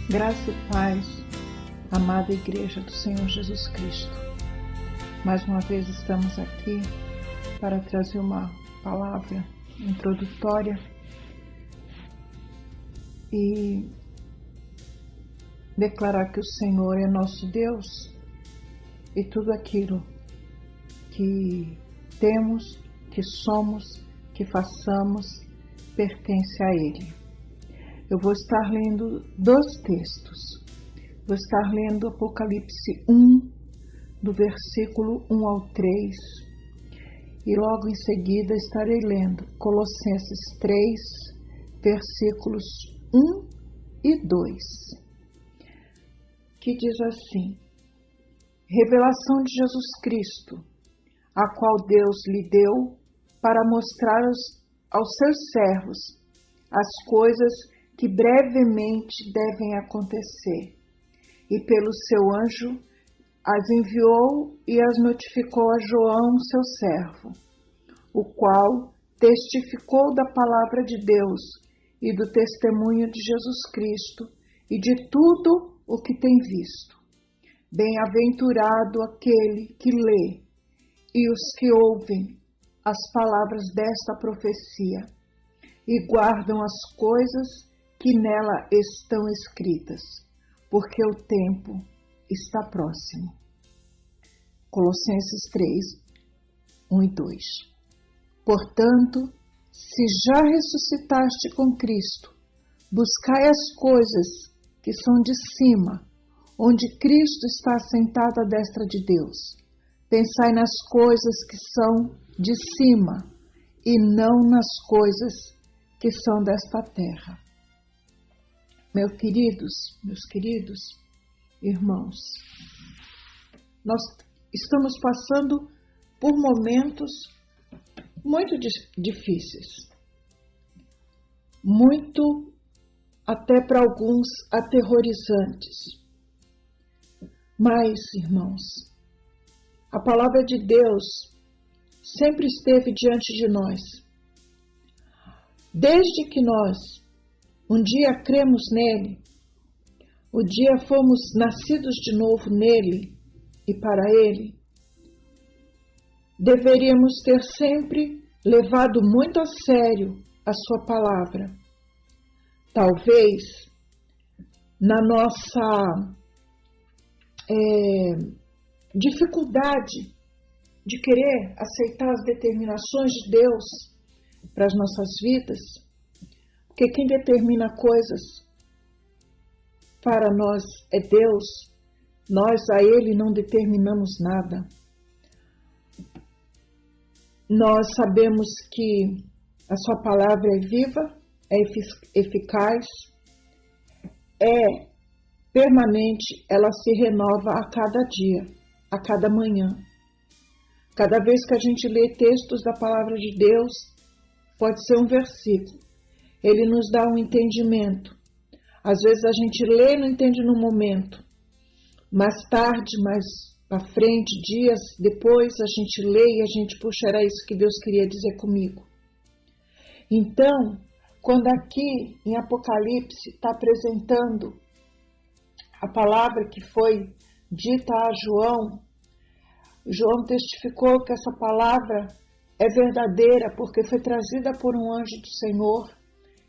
Graça e paz, amada Igreja do Senhor Jesus Cristo. Mais uma vez estamos aqui para trazer uma palavra introdutória e declarar que o Senhor é nosso Deus e tudo aquilo que temos, que somos, que façamos, pertence a Ele. Eu vou estar lendo dois textos. Vou estar lendo Apocalipse 1, do versículo 1 ao 3. E logo em seguida estarei lendo Colossenses 3, versículos 1 e 2. Que diz assim: Revelação de Jesus Cristo, a qual Deus lhe deu para mostrar aos seus servos as coisas que brevemente devem acontecer, e pelo seu anjo as enviou e as notificou a João, seu servo, o qual testificou da palavra de Deus e do testemunho de Jesus Cristo e de tudo o que tem visto. Bem-aventurado aquele que lê e os que ouvem as palavras desta profecia e guardam as coisas que nela estão escritas, porque o tempo está próximo. Colossenses 3, 1 e 2. Portanto, se já ressuscitaste com Cristo, buscai as coisas que são de cima, onde Cristo está sentado à destra de Deus. Pensai nas coisas que são de cima e não nas coisas que são desta terra. Meus queridos irmãos, nós estamos passando por momentos muito difíceis, muito, até para alguns, aterrorizantes. Mas, irmãos, a palavra de Deus sempre esteve diante de nós. Desde que nós um dia cremos nele, o dia fomos nascidos de novo nele e para ele, deveríamos ter sempre levado muito a sério a sua palavra. Talvez na nossa dificuldade de querer aceitar as determinações de Deus para as nossas vidas, porque quem determina coisas para nós é Deus, nós a Ele não determinamos nada. Nós sabemos que a sua palavra é viva, é eficaz, é permanente, ela se renova a cada dia, a cada manhã. Cada vez que a gente lê textos da palavra de Deus, pode ser um versículo, ele nos dá um entendimento. Às vezes a gente lê e não entende no momento. Mais tarde, mais para frente, dias depois, a gente lê e a gente, puxa, era isso que Deus queria dizer comigo. Então, quando aqui em Apocalipse está apresentando a palavra que foi dita a João, João testificou que essa palavra é verdadeira porque foi trazida por um anjo do Senhor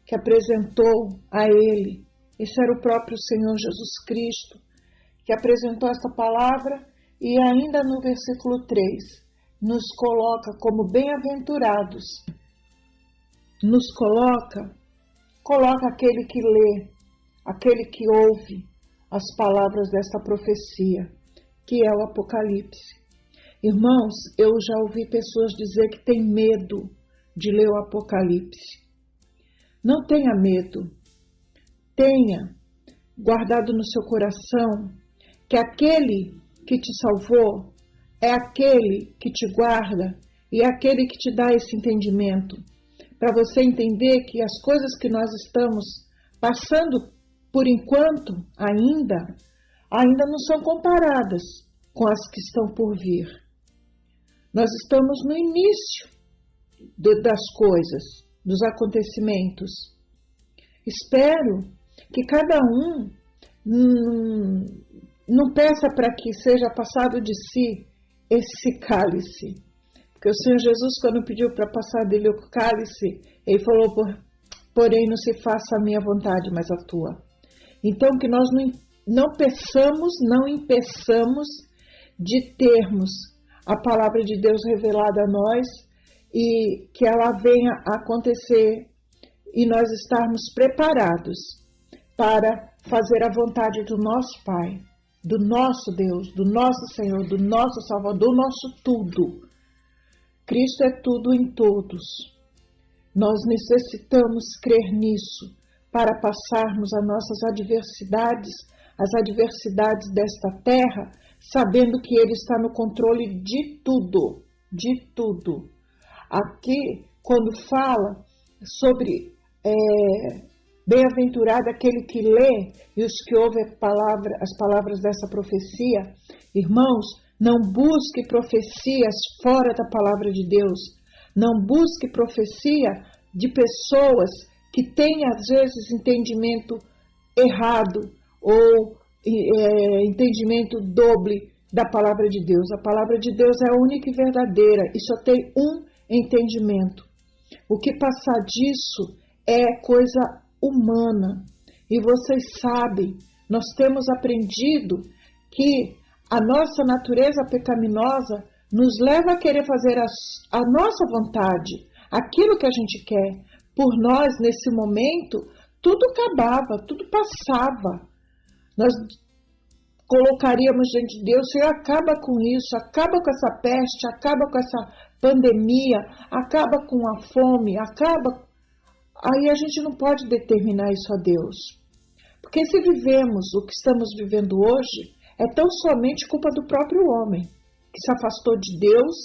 que apresentou a ele. Esse era o próprio Senhor Jesus Cristo que apresentou essa palavra e ainda no versículo 3 nos coloca como bem-aventurados. Nos coloca aquele que lê, aquele que ouve as palavras desta profecia, que é o Apocalipse. Irmãos, eu já ouvi pessoas dizer que tem medo de ler o Apocalipse. Não tenha medo. Tenha guardado no seu coração que aquele que te salvou é aquele que te guarda e é aquele que te dá esse entendimento. Para você entender que as coisas que nós estamos passando por enquanto ainda não são comparadas com as que estão por vir. Nós estamos no início das coisas, dos acontecimentos. Espero que cada um não peça para que seja passado de si esse cálice. Porque o Senhor Jesus, quando pediu para passar dele o cálice, ele falou, porém não se faça a minha vontade, mas a tua. Então que nós não impeçamos de termos a palavra de Deus revelada a nós e que ela venha a acontecer e nós estarmos preparados para fazer a vontade do nosso Pai, do nosso Deus, do nosso Senhor, do nosso Salvador, do nosso tudo. Cristo é tudo em todos. Nós necessitamos crer nisso para passarmos as nossas adversidades, as adversidades desta terra, sabendo que Ele está no controle de tudo, de tudo. Aqui, quando fala sobre bem-aventurado aquele que lê e os que ouvem as palavras dessa profecia, irmãos, não busque profecias fora da palavra de Deus, não busque profecia de pessoas que têm às vezes entendimento errado ou entendimento doble da palavra de Deus. A palavra de Deus é a única e verdadeira e só tem um entendimento. O que passar disso é coisa humana. E vocês sabem, nós temos aprendido que a nossa natureza pecaminosa nos leva a querer fazer a nossa vontade, aquilo que a gente quer. Por nós, nesse momento, tudo acabava, tudo passava. Nós colocaríamos diante de Deus, Senhor, acaba com isso, acaba com essa peste, acaba com essa pandemia, acaba com a fome, acaba. Aí a gente não pode determinar isso a Deus. Porque se vivemos o que estamos vivendo hoje, é tão somente culpa do próprio homem, que se afastou de Deus,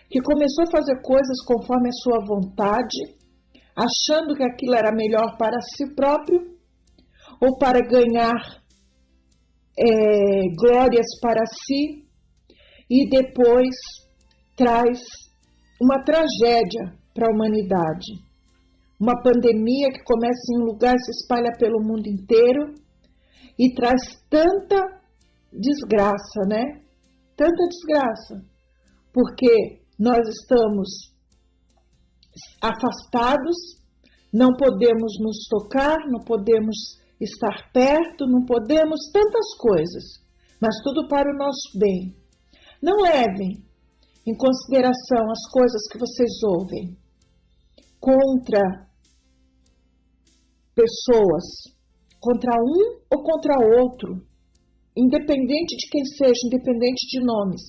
que começou a fazer coisas conforme a sua vontade, achando que aquilo era melhor para si próprio, ou para ganhar glórias para si, e depois traz uma tragédia para a humanidade. Uma pandemia que começa em um lugar, se espalha pelo mundo inteiro e traz tanta desgraça, né? Tanta desgraça, porque nós estamos afastados, não podemos nos tocar, não podemos estar perto, não podemos tantas coisas, mas tudo para o nosso bem. Não levem em consideração as coisas que vocês ouvem contra pessoas, contra um ou contra outro, independente de quem seja, independente de nomes.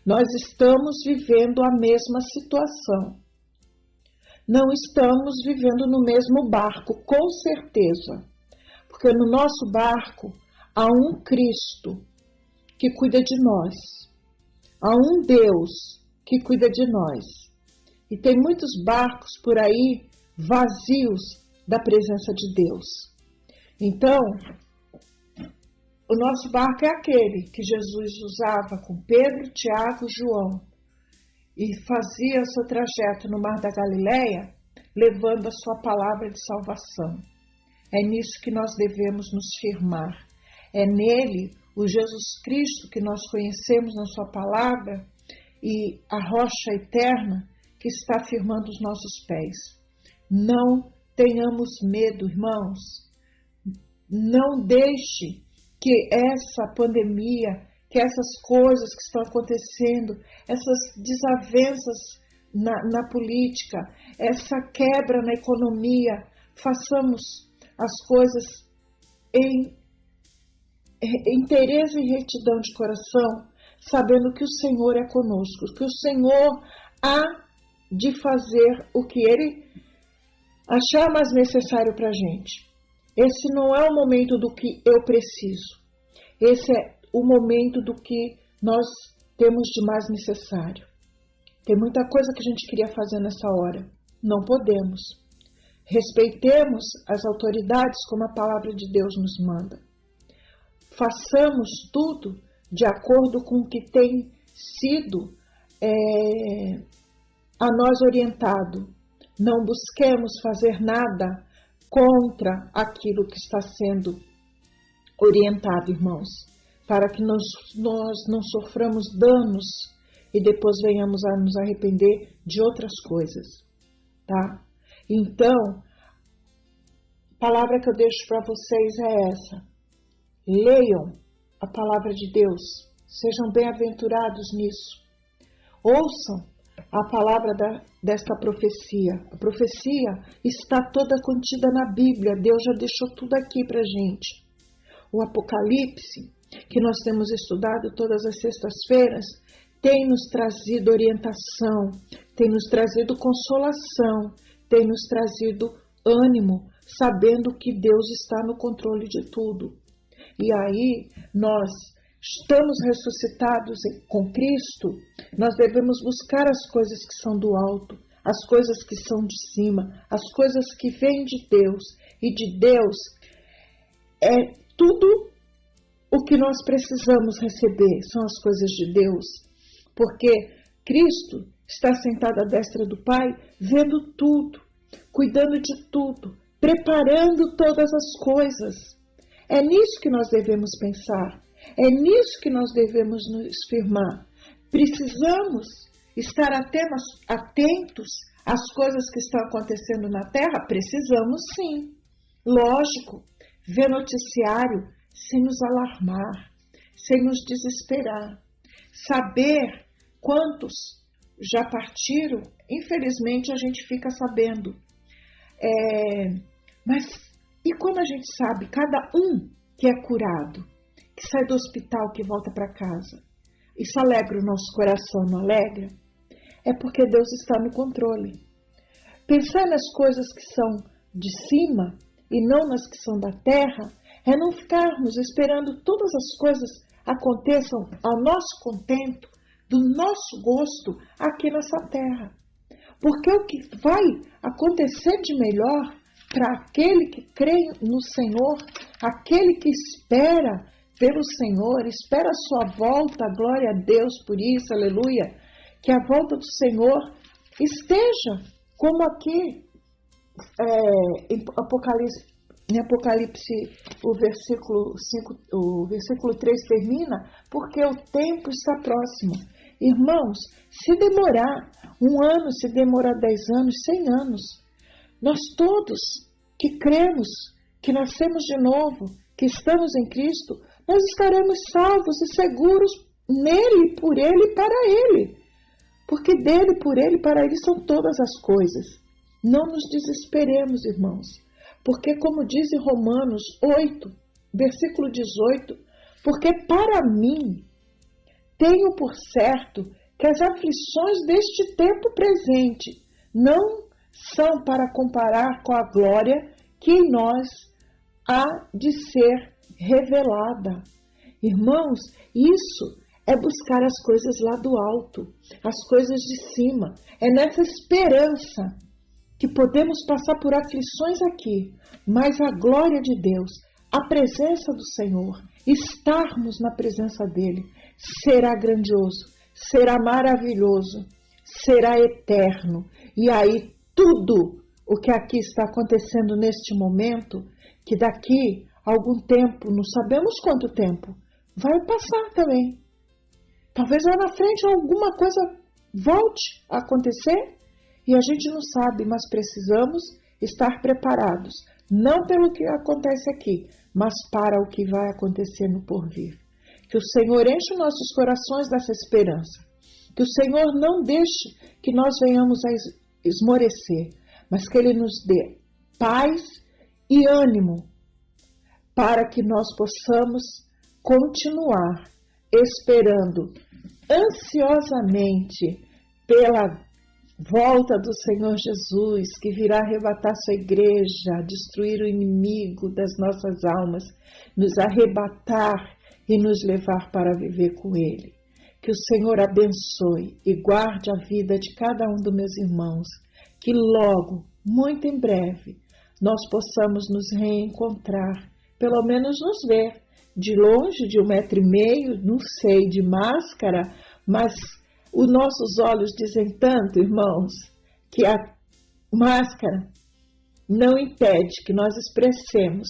Nós estamos vivendo a mesma situação. Não estamos vivendo no mesmo barco, com certeza. Porque no nosso barco há um Cristo que cuida de nós. Há um Deus que cuida de nós. E tem muitos barcos por aí vazios da presença de Deus. Então, o nosso barco é aquele que Jesus usava com Pedro, Tiago e João e fazia o seu trajeto no Mar da Galileia, levando a sua palavra de salvação. É nisso que nós devemos nos firmar. É nele, o Jesus Cristo que nós conhecemos na sua palavra e a rocha eterna que está firmando os nossos pés. Não tenhamos medo, irmãos. Não deixe que essa pandemia, que essas coisas que estão acontecendo, essas desavenças na política, essa quebra na economia, façamos as coisas em interesse e retidão de coração, sabendo que o Senhor é conosco, que o Senhor há de fazer o que Ele achar mais necessário para a gente. Esse não é o momento do que eu preciso. Esse é o momento do que nós temos de mais necessário. Tem muita coisa que a gente queria fazer nessa hora. Não podemos. Respeitemos as autoridades como a palavra de Deus nos manda. Façamos tudo de acordo com o que tem sido a nós orientado. Não busquemos fazer nada contra aquilo que está sendo orientado, irmãos, para que nós não soframos danos e depois venhamos a nos arrepender de outras coisas, tá? Então, a palavra que eu deixo para vocês é essa: leiam a palavra de Deus, sejam bem-aventurados nisso, ouçam a palavra desta profecia. A profecia está toda contida na Bíblia, Deus já deixou tudo aqui para a gente. O Apocalipse, que nós temos estudado todas as sextas-feiras, tem nos trazido orientação, tem nos trazido consolação, tem nos trazido ânimo, sabendo que Deus está no controle de tudo. E aí, nós estamos ressuscitados com Cristo, nós devemos buscar as coisas que são do alto, as coisas que são de cima, as coisas que vêm de Deus. E de Deus é tudo o que nós precisamos receber, são as coisas de Deus. Porque Cristo está sentado à destra do Pai, vendo tudo, cuidando de tudo, preparando todas as coisas. É nisso que nós devemos pensar, é nisso que nós devemos nos firmar. Precisamos estar atentos às coisas que estão acontecendo na Terra? Precisamos sim, lógico, ver noticiário sem nos alarmar, sem nos desesperar, saber quantos já partiram, infelizmente a gente fica sabendo. Mas e quando a gente sabe, cada um que é curado, que sai do hospital, que volta para casa, isso alegra o nosso coração, não alegra? É porque Deus está no controle. Pensar nas coisas que são de cima e não nas que são da terra é não ficarmos esperando todas as coisas aconteçam ao nosso contento, do nosso gosto aqui nessa terra. Porque o que vai acontecer de melhor para aquele que crê no Senhor, aquele que espera pelo Senhor, espera a sua volta, glória a Deus por isso, aleluia, que a volta do Senhor esteja como aqui em Apocalipse, o versículo 3 termina, porque o tempo está próximo. Irmãos, se demorar 1 ano, se demorar 10 anos, 100 anos, nós todos que cremos, que nascemos de novo, que estamos em Cristo, nós estaremos salvos e seguros nele, por ele e para ele. Porque dele, por ele e para ele são todas as coisas. Não nos desesperemos, irmãos. Porque como diz em Romanos 8, versículo 18, porque para mim tenho por certo que as aflições deste tempo presente não são para comparar com a glória que em nós há de ser revelada. Irmãos, isso é buscar as coisas lá do alto, as coisas de cima. É nessa esperança que podemos passar por aflições aqui, mas a glória de Deus, a presença do Senhor, estarmos na presença dele, será grandioso, será maravilhoso, será eterno. E aí tudo o que aqui está acontecendo neste momento, que daqui a algum tempo, não sabemos quanto tempo, vai passar também. Talvez lá na frente alguma coisa volte a acontecer e a gente não sabe, mas precisamos estar preparados, não pelo que acontece aqui, mas para o que vai acontecer no porvir. Que o Senhor enche nossos corações dessa esperança, que o Senhor não deixe que nós venhamos a esmorecer, mas que Ele nos dê paz e ânimo para que nós possamos continuar esperando ansiosamente pela volta do Senhor Jesus, que virá arrebatar sua igreja, destruir o inimigo das nossas almas, nos arrebatar e nos levar para viver com Ele. Que o Senhor abençoe e guarde a vida de cada um dos meus irmãos, que logo, muito em breve, nós possamos nos reencontrar, pelo menos nos ver, de longe, de 1,5 m, não sei, de máscara, mas os nossos olhos dizem tanto, irmãos, que a máscara não impede que nós expressemos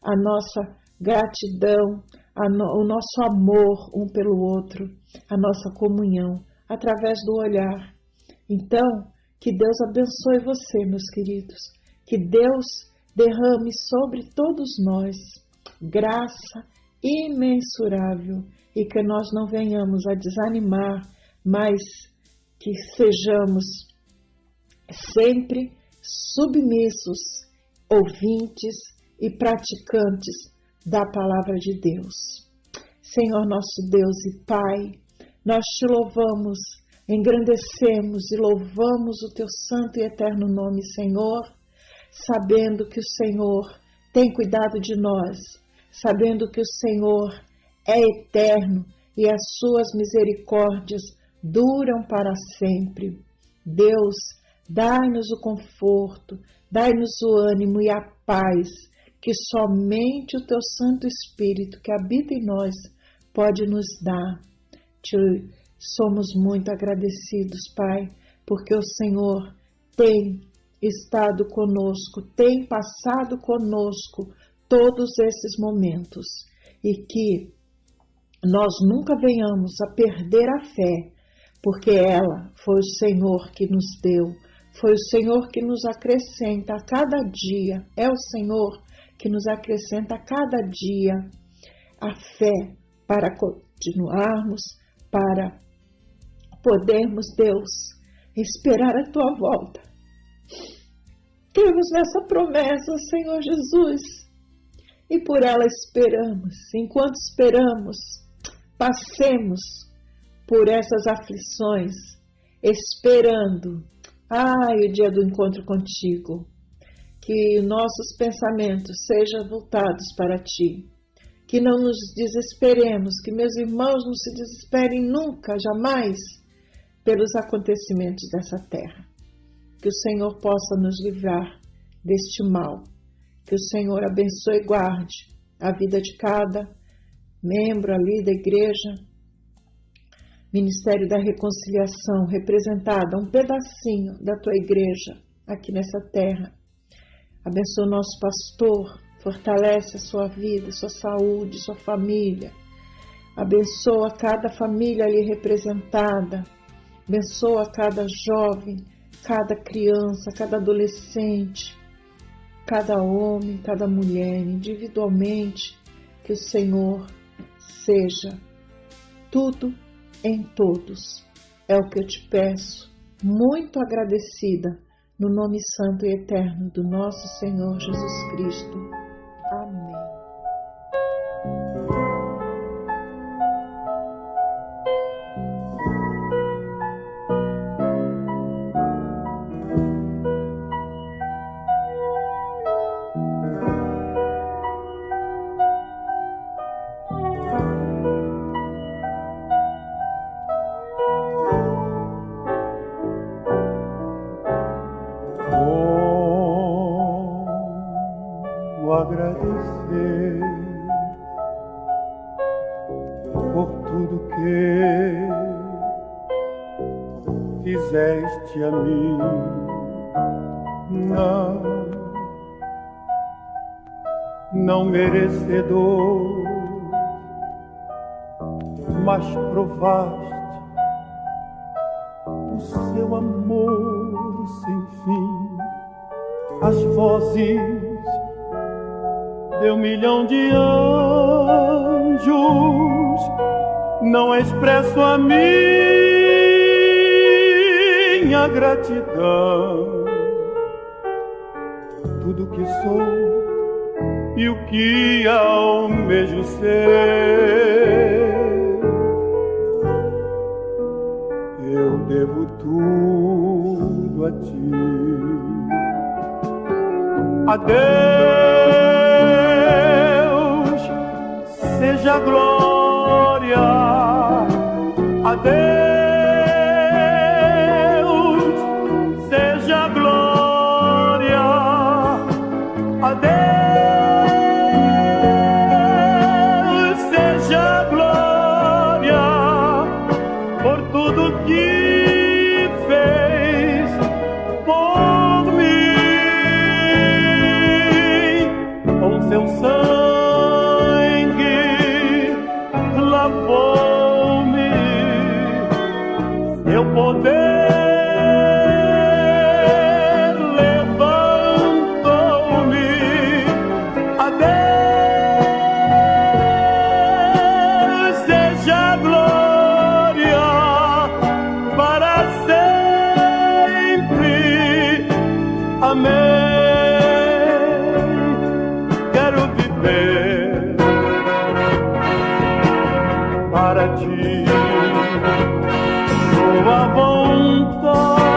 a nossa gratidão, o nosso amor um pelo outro, a nossa comunhão, através do olhar. Então, que Deus abençoe você, meus queridos. Que Deus derrame sobre todos nós graça imensurável e que nós não venhamos a desanimar, mas que sejamos sempre submissos, ouvintes e praticantes da palavra de Deus. Senhor nosso Deus e Pai, nós te louvamos, engrandecemos e louvamos o teu santo e eterno nome, Senhor, sabendo que o Senhor tem cuidado de nós, sabendo que o Senhor é eterno e as suas misericórdias duram para sempre. Deus, dai-nos o conforto, dai-nos o ânimo e a paz que somente o teu Santo Espírito que habita em nós pode nos dar. Somos muito agradecidos, Pai, porque o Senhor tem estado conosco, tem passado conosco todos esses momentos e que nós nunca venhamos a perder a fé, porque ela foi o Senhor que nos deu, foi o Senhor que nos acrescenta a cada dia, é o Senhor que nos acrescenta a cada dia a fé para continuarmos, para podermos, Deus, esperar a tua volta. Temos nessa promessa, Senhor Jesus, e por ela esperamos. Enquanto esperamos, passemos por essas aflições, esperando, o dia do encontro contigo. Que nossos pensamentos sejam voltados para ti. Que não nos desesperemos, que meus irmãos não se desesperem nunca, jamais, pelos acontecimentos dessa terra. Que o Senhor possa nos livrar deste mal. Que o Senhor abençoe e guarde a vida de cada membro ali da igreja, Ministério da Reconciliação, representada, um pedacinho da tua igreja aqui nessa terra. Abençoa o nosso pastor, fortalece a sua vida, sua saúde, sua família. Abençoa cada família ali representada. Abençoa cada jovem, cada criança, cada adolescente, cada homem, cada mulher, individualmente. Que o Senhor seja tudo em todos. É o que eu te peço, muito agradecida, no nome santo e eterno do nosso Senhor Jesus Cristo. Amém. Agradecer por tudo que fizeste a mim. Não merecedor, mas provaste o seu amor sem fim. As vozes de 1 milhão de anjos não expresso a minha gratidão. Tudo que sou e o que almejo ser, eu devo tudo a ti. Adeus, seja a glória. Adeus, seja a glória. Adeus, seja a glória por tudo que fez por mim. Com seu sangue ti, tua vontade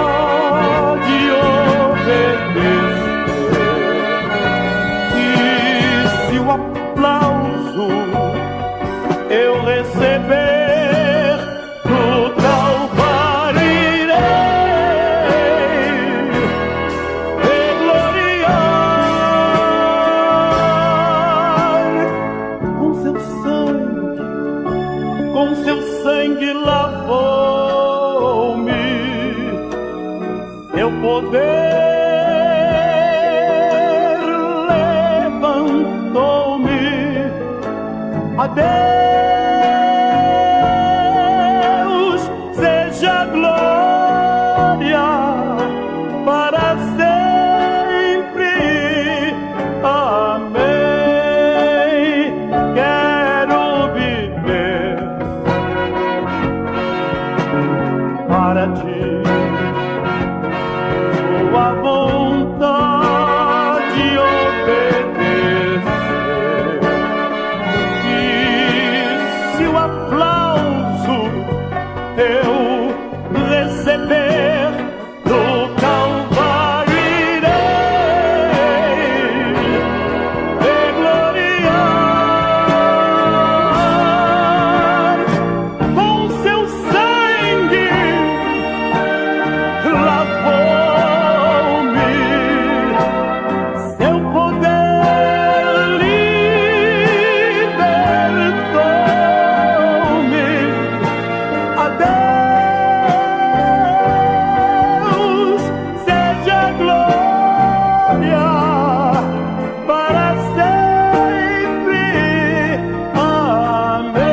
obedecer. E se o aplauso eu receber do Calvário, irei te gloriar. Com seu sangue lavou-me, seu poder levantou-me. A Deus seja glória para sempre. Amém. Quero viver para ti, sua vontade obedecer. E se o aplauso eu receber do Calvário, irei te gloriar. Com seu sangue lavou-me, seu poder libertou-me. A Deus seja glória para sempre. Amém.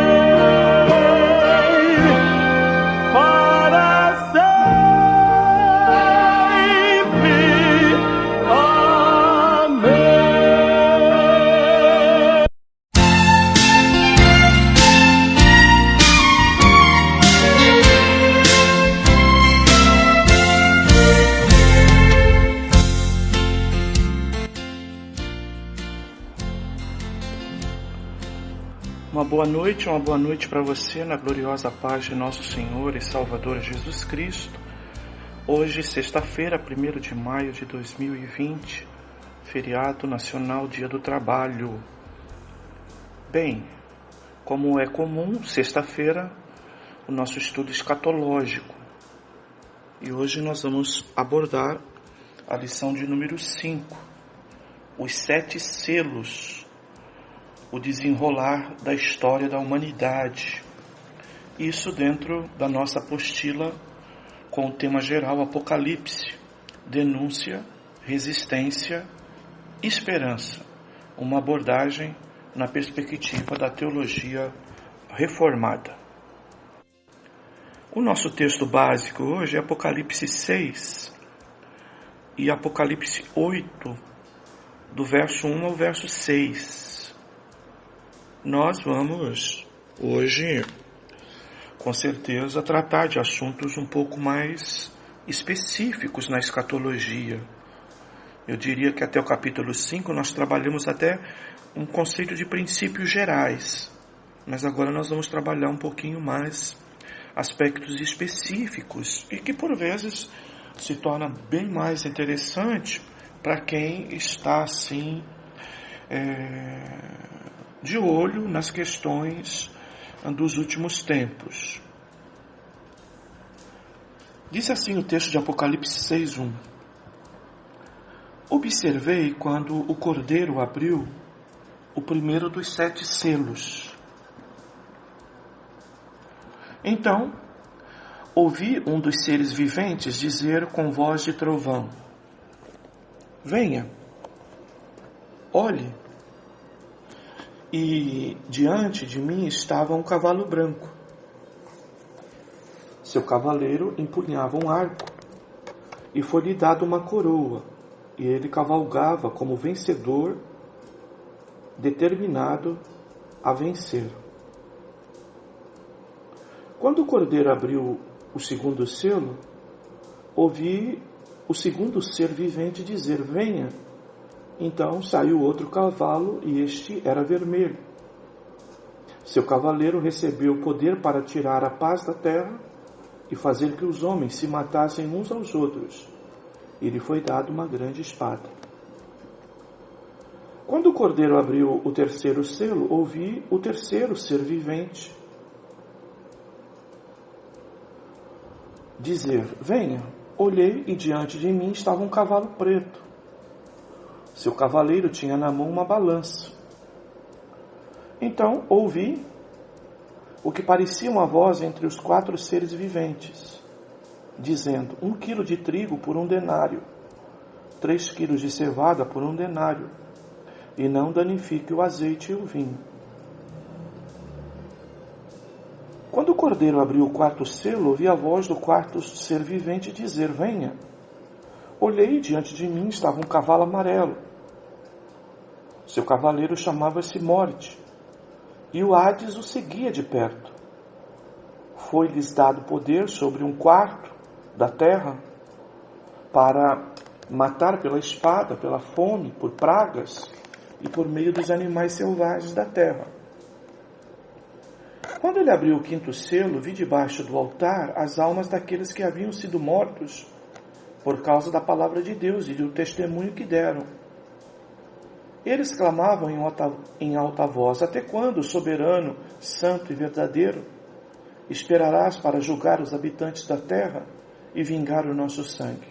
Para sempre. Amém. Uma boa noite para você na gloriosa paz de nosso Senhor e Salvador Jesus Cristo. Hoje, sexta-feira, 1º de maio de 2020, feriado nacional, Dia do Trabalho. Bem, como é comum, sexta-feira, o nosso estudo escatológico. E hoje nós vamos abordar a lição de número 5, os 7 selos, o desenrolar da história da humanidade. Isso dentro da nossa apostila com o tema geral Apocalipse, denúncia, resistência, esperança. Uma abordagem na perspectiva da teologia reformada. O nosso texto básico hoje é Apocalipse 6 e Apocalipse 8, do verso 1 ao verso 6. Nós vamos hoje, com certeza, tratar de assuntos um pouco mais específicos na escatologia. Eu diria que até o capítulo 5 nós trabalhamos até um conceito de princípios gerais, mas agora nós vamos trabalhar um pouquinho mais aspectos específicos e que por vezes se torna bem mais interessante para quem está assim de olho nas questões dos últimos tempos. Diz assim o texto de Apocalipse 6:1: Observei quando o Cordeiro abriu o primeiro dos 7 selos. Então, ouvi um dos seres viventes dizer com voz de trovão: Venha, olhe. E diante de mim estava um cavalo branco. Seu cavaleiro empunhava um arco, e foi-lhe dada uma coroa, e ele cavalgava como vencedor, determinado a vencer. Quando o Cordeiro abriu o segundo selo, ouvi o segundo ser vivente dizer: Venha. Então saiu outro cavalo, e este era vermelho. Seu cavaleiro recebeu poder para tirar a paz da terra e fazer que os homens se matassem uns aos outros. E lhe foi dado uma grande espada. Quando o cordeiro abriu o terceiro selo, ouvi o terceiro ser vivente dizer: venha. Olhei e diante de mim estava um cavalo preto. Seu cavaleiro tinha na mão uma balança. Então ouvi o que parecia uma voz entre os 4 seres viventes, dizendo: 1 quilo de trigo por 1 denário, 3 quilos de cevada por 1 denário, e não danifique o azeite e o vinho. Quando o cordeiro abriu o 4º selo, ouvi a voz do 4º ser vivente dizer: venha. Olhei e diante de mim estava um cavalo amarelo. Seu cavaleiro chamava-se Morte, e o Hades o seguia de perto. Foi-lhes dado poder sobre 1/4 da terra para matar pela espada, pela fome, por pragas e por meio dos animais selvagens da terra. Quando ele abriu o 5º selo, vi debaixo do altar as almas daqueles que haviam sido mortos por causa da palavra de Deus e do testemunho que deram. Eles clamavam em alta voz: até quando, soberano, santo e verdadeiro, esperarás para julgar os habitantes da terra e vingar o nosso sangue?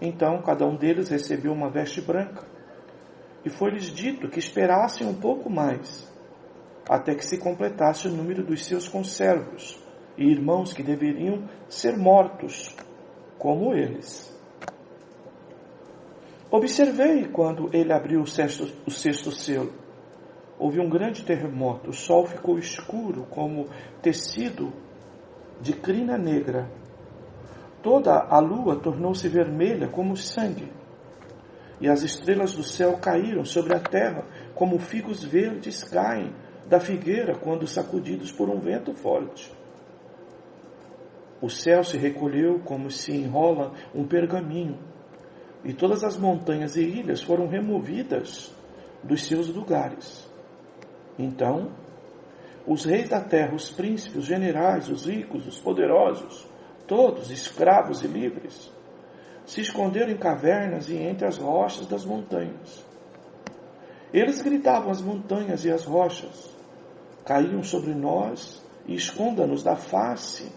Então cada um deles recebeu uma veste branca, e foi-lhes dito que esperassem um pouco mais, até que se completasse o número dos seus conservos e irmãos que deveriam ser mortos, como eles. Observei quando ele abriu o sexto selo. Houve um grande terremoto, o sol ficou escuro como tecido de crina negra. Toda a lua tornou-se vermelha como sangue, e as estrelas do céu caíram sobre a terra como figos verdes caem da figueira quando sacudidos por um vento forte. O céu se recolheu como se enrola um pergaminho, e todas as montanhas e ilhas foram removidas dos seus lugares. Então, os reis da terra, os príncipes, os generais, os ricos, os poderosos, todos escravos e livres, se esconderam em cavernas e entre as rochas das montanhas. Eles gritavam às montanhas e às rochas: caíam sobre nós e esconda-nos da face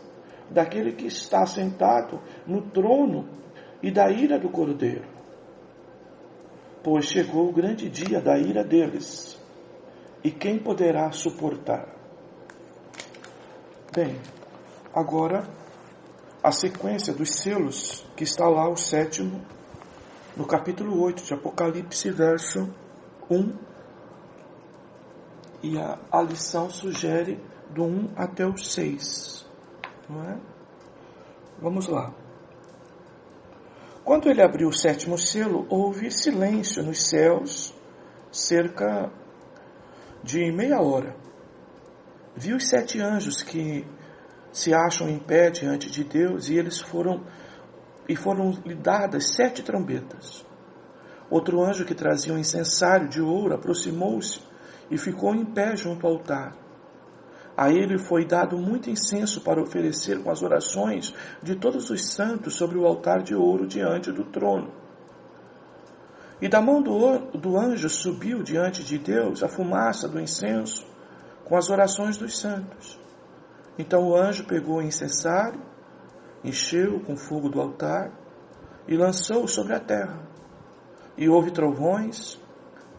daquele que está sentado no trono e da ira do Cordeiro. Pois chegou o grande dia da ira deles, e quem poderá suportar? Bem, agora a sequência dos selos, que está lá o 7º, no capítulo 8 de Apocalipse, verso 1, e a lição sugere do 1 até o 6, não é? Vamos lá. Quando ele abriu o 7º selo, houve silêncio nos céus, cerca de meia hora. Vi os 7 anjos que se acham em pé diante de Deus, e foram-lhe dadas 7 trombetas. Outro anjo que trazia um incensário de ouro aproximou-se e ficou em pé junto ao altar. A ele foi dado muito incenso para oferecer com as orações de todos os santos sobre o altar de ouro diante do trono. E da mão do anjo subiu diante de Deus a fumaça do incenso com as orações dos santos. Então o anjo pegou o incensário, encheu com fogo do altar e lançou-o sobre a terra. E houve trovões,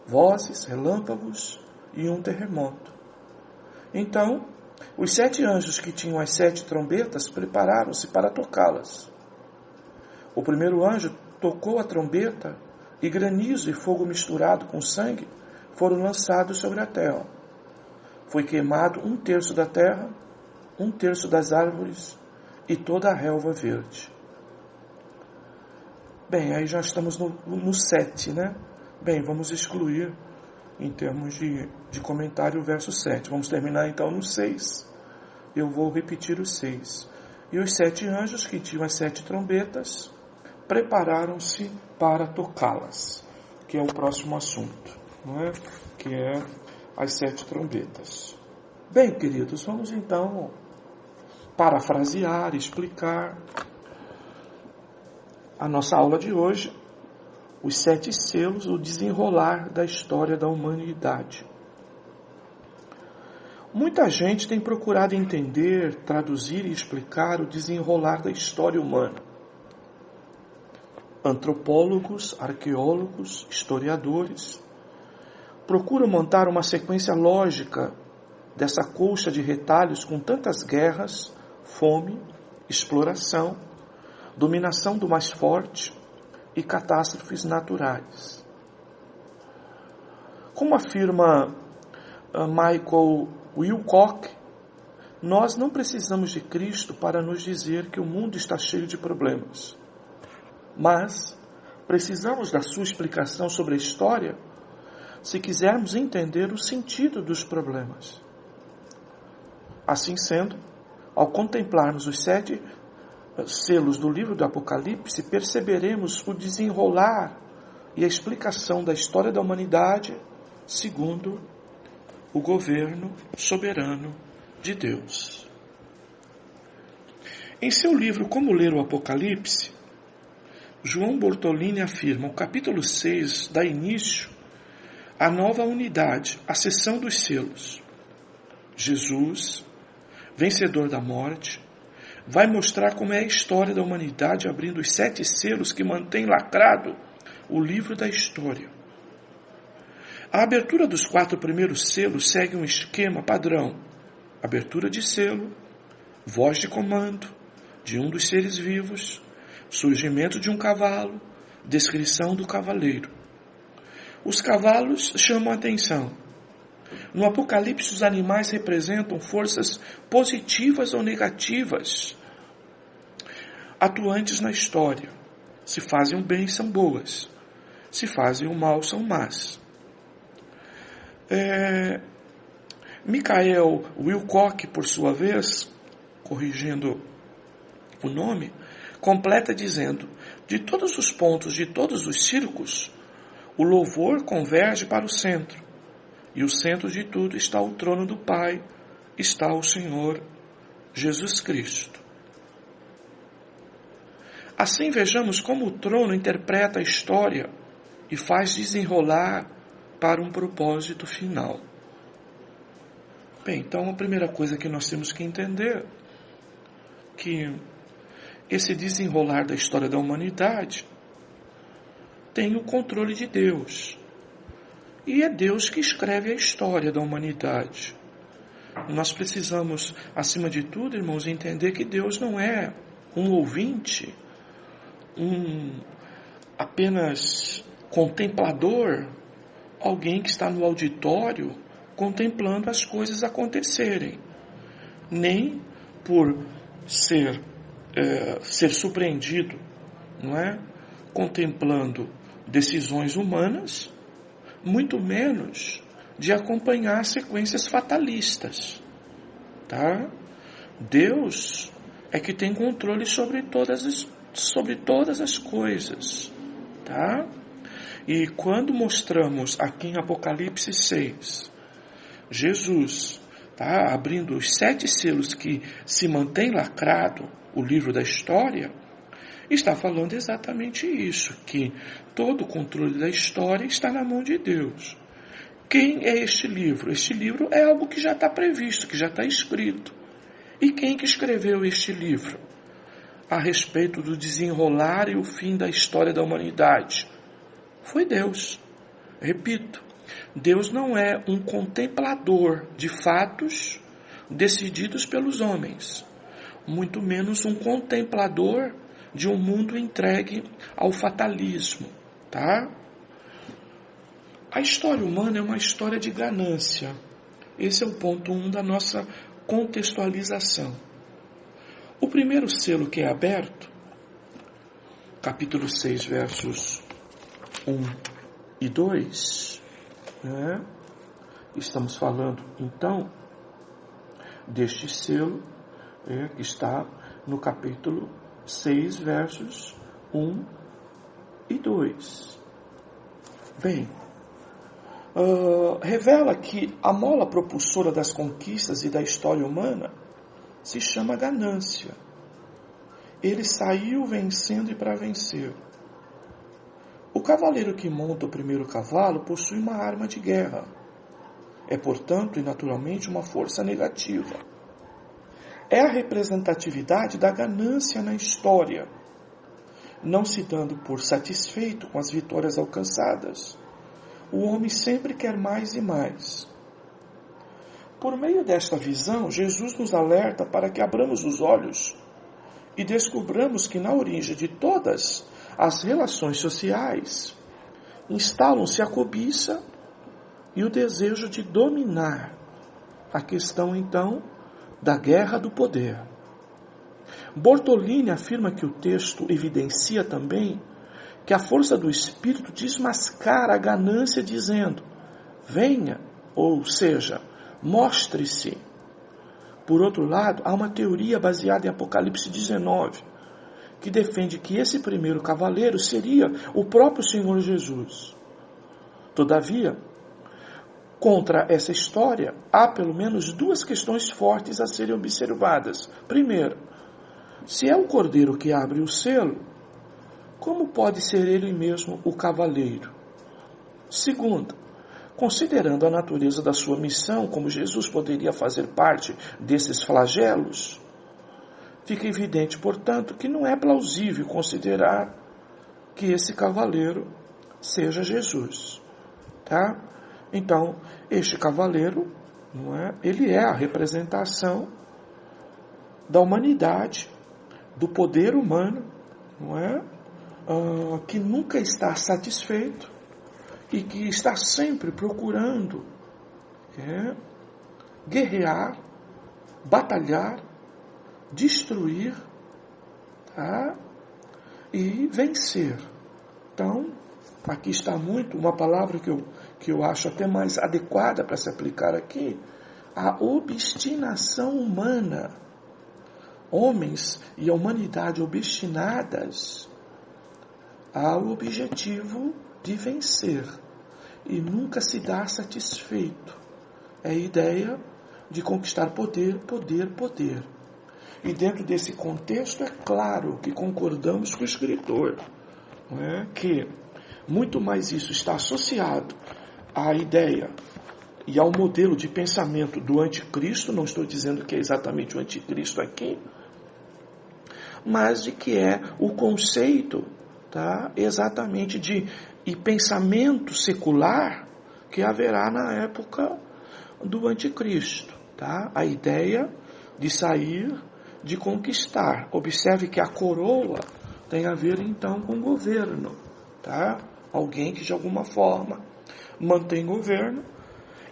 vozes, relâmpagos e um terremoto. Então, os 7 anjos que tinham as 7 trombetas prepararam-se para tocá-las. O primeiro anjo tocou a trombeta, e granizo e fogo misturado com sangue foram lançados sobre a terra. Foi queimado 1/3 da terra, 1/3 das árvores e toda a relva verde. Bem, aí já estamos no 7, né? Bem, vamos excluir, em termos de comentário, o verso 7. Vamos terminar então no 6. Eu vou repetir o 6. E os 7 anjos que tinham as 7 trombetas prepararam-se para tocá-las, que é o próximo assunto, não é? Que é as 7 trombetas. Bem, queridos, vamos então parafrasear, explicar a nossa aula de hoje, os 7 selos, o desenrolar da história da humanidade. Muita gente tem procurado entender, traduzir e explicar o desenrolar da história humana. Antropólogos, arqueólogos, historiadores procuram montar uma sequência lógica dessa colcha de retalhos com tantas guerras, fome, exploração, dominação do mais forte e catástrofes naturais. Como afirma Michael Wilcock, nós não precisamos de Cristo para nos dizer que o mundo está cheio de problemas, mas precisamos da sua explicação sobre a história se quisermos entender o sentido dos problemas. Assim sendo, ao contemplarmos os 7 selos do livro do Apocalipse, perceberemos o desenrolar e a explicação da história da humanidade segundo o governo soberano de Deus. Em seu livro Como Ler o Apocalipse, João Bortolini afirma: o capítulo 6 dá início à nova unidade, a seção dos selos. Jesus, vencedor da morte, vai mostrar como é a história da humanidade, abrindo os 7 selos que mantêm lacrado o livro da história. A abertura dos 4 primeiros selos segue um esquema padrão: abertura de selo, voz de comando de um dos seres vivos, surgimento de um cavalo, descrição do cavaleiro. Os cavalos chamam a atenção. No Apocalipse, os animais representam forças positivas ou negativas atuantes na história. Se fazem o bem, são boas. Se fazem o mal, são más. Michael Wilcock, por sua vez, corrigindo o nome, completa dizendo: de todos os pontos de todos os círculos, o louvor converge para o centro, e o centro de tudo está o trono do Pai, está o Senhor Jesus Cristo. Assim vejamos como o trono interpreta a história e faz desenrolar para um propósito final. Bem, então a primeira coisa que nós temos que entender é que esse desenrolar da história da humanidade tem o controle de Deus. E é Deus que escreve a história da humanidade. Nós precisamos, acima de tudo, irmãos, entender que Deus não é um ouvinte, apenas contemplador, alguém que está no auditório contemplando as coisas acontecerem, nem por ser surpreendido, não é? Contemplando decisões humanas, muito menos de acompanhar sequências fatalistas, tá? Deus é que tem controle sobre todas as coisas, tá? E quando mostramos aqui em Apocalipse 6, Jesus, tá, abrindo os 7 selos que se mantém lacrado o livro da história, está falando exatamente isso, que todo o controle da história está na mão de Deus. Quem é este livro? Este livro é algo que já está previsto, que já está escrito. E quem que escreveu este livro? A respeito do desenrolar e o fim da história da humanidade. Foi Deus. Repito, Deus não é um contemplador de fatos decididos pelos homens, muito menos um contemplador de um mundo entregue ao fatalismo, tá? A história humana é uma história de ganância. Esse é o ponto 1 da nossa contextualização. O primeiro selo que é aberto, capítulo 6, versos 1 e 2, né? Estamos falando, então, deste selo que está no capítulo 6, versos 1 e 2. Bem, revela que a mola propulsora das conquistas e da história humana se chama ganância. Ele saiu vencendo e para vencer. O cavaleiro que monta o primeiro cavalo possui uma arma de guerra. É, portanto, e naturalmente, uma força negativa. É a representatividade da ganância na história, não se dando por satisfeito com as vitórias alcançadas. O homem sempre quer mais e mais. Por meio desta visão, Jesus nos alerta para que abramos os olhos e descobramos que na origem de todas as relações sociais instalam-se a cobiça e o desejo de dominar. A questão, então, da guerra do poder. Bortolini afirma que o texto evidencia também que a força do Espírito desmascara a ganância dizendo: venha, ou seja, mostre-se. Por outro lado, há uma teoria baseada em Apocalipse 19, que defende que esse primeiro cavaleiro seria o próprio Senhor Jesus. Todavia, contra essa história, há pelo menos duas questões fortes a serem observadas. Primeiro, se é o cordeiro que abre o selo, como pode ser ele mesmo o cavaleiro? Segundo, considerando a natureza da sua missão, como Jesus poderia fazer parte desses flagelos, fica evidente, portanto, que não é plausível considerar que esse cavaleiro seja Jesus. Tá? Então, este cavaleiro, não é? Ele é a representação da humanidade, do poder humano, não é? Que nunca está satisfeito e que está sempre procurando guerrear, batalhar, destruir, tá? E vencer. Então, aqui está muito uma palavra que eu acho até mais adequada para se aplicar aqui, a obstinação humana. Homens e a humanidade obstinadas ao objetivo de vencer e nunca se dá satisfeito. É a ideia de conquistar poder, poder, poder. E dentro desse contexto é claro que concordamos com o escritor, não é? Que muito mais isso está associado à ideia e ao modelo de pensamento do anticristo. Não estou dizendo que é exatamente o anticristo aqui, mas de que é o conceito, tá, exatamente de pensamento secular que haverá na época do anticristo. Tá? A ideia de sair, de conquistar. Observe que a coroa tem a ver então com governo. Tá? Alguém que de alguma forma mantém governo,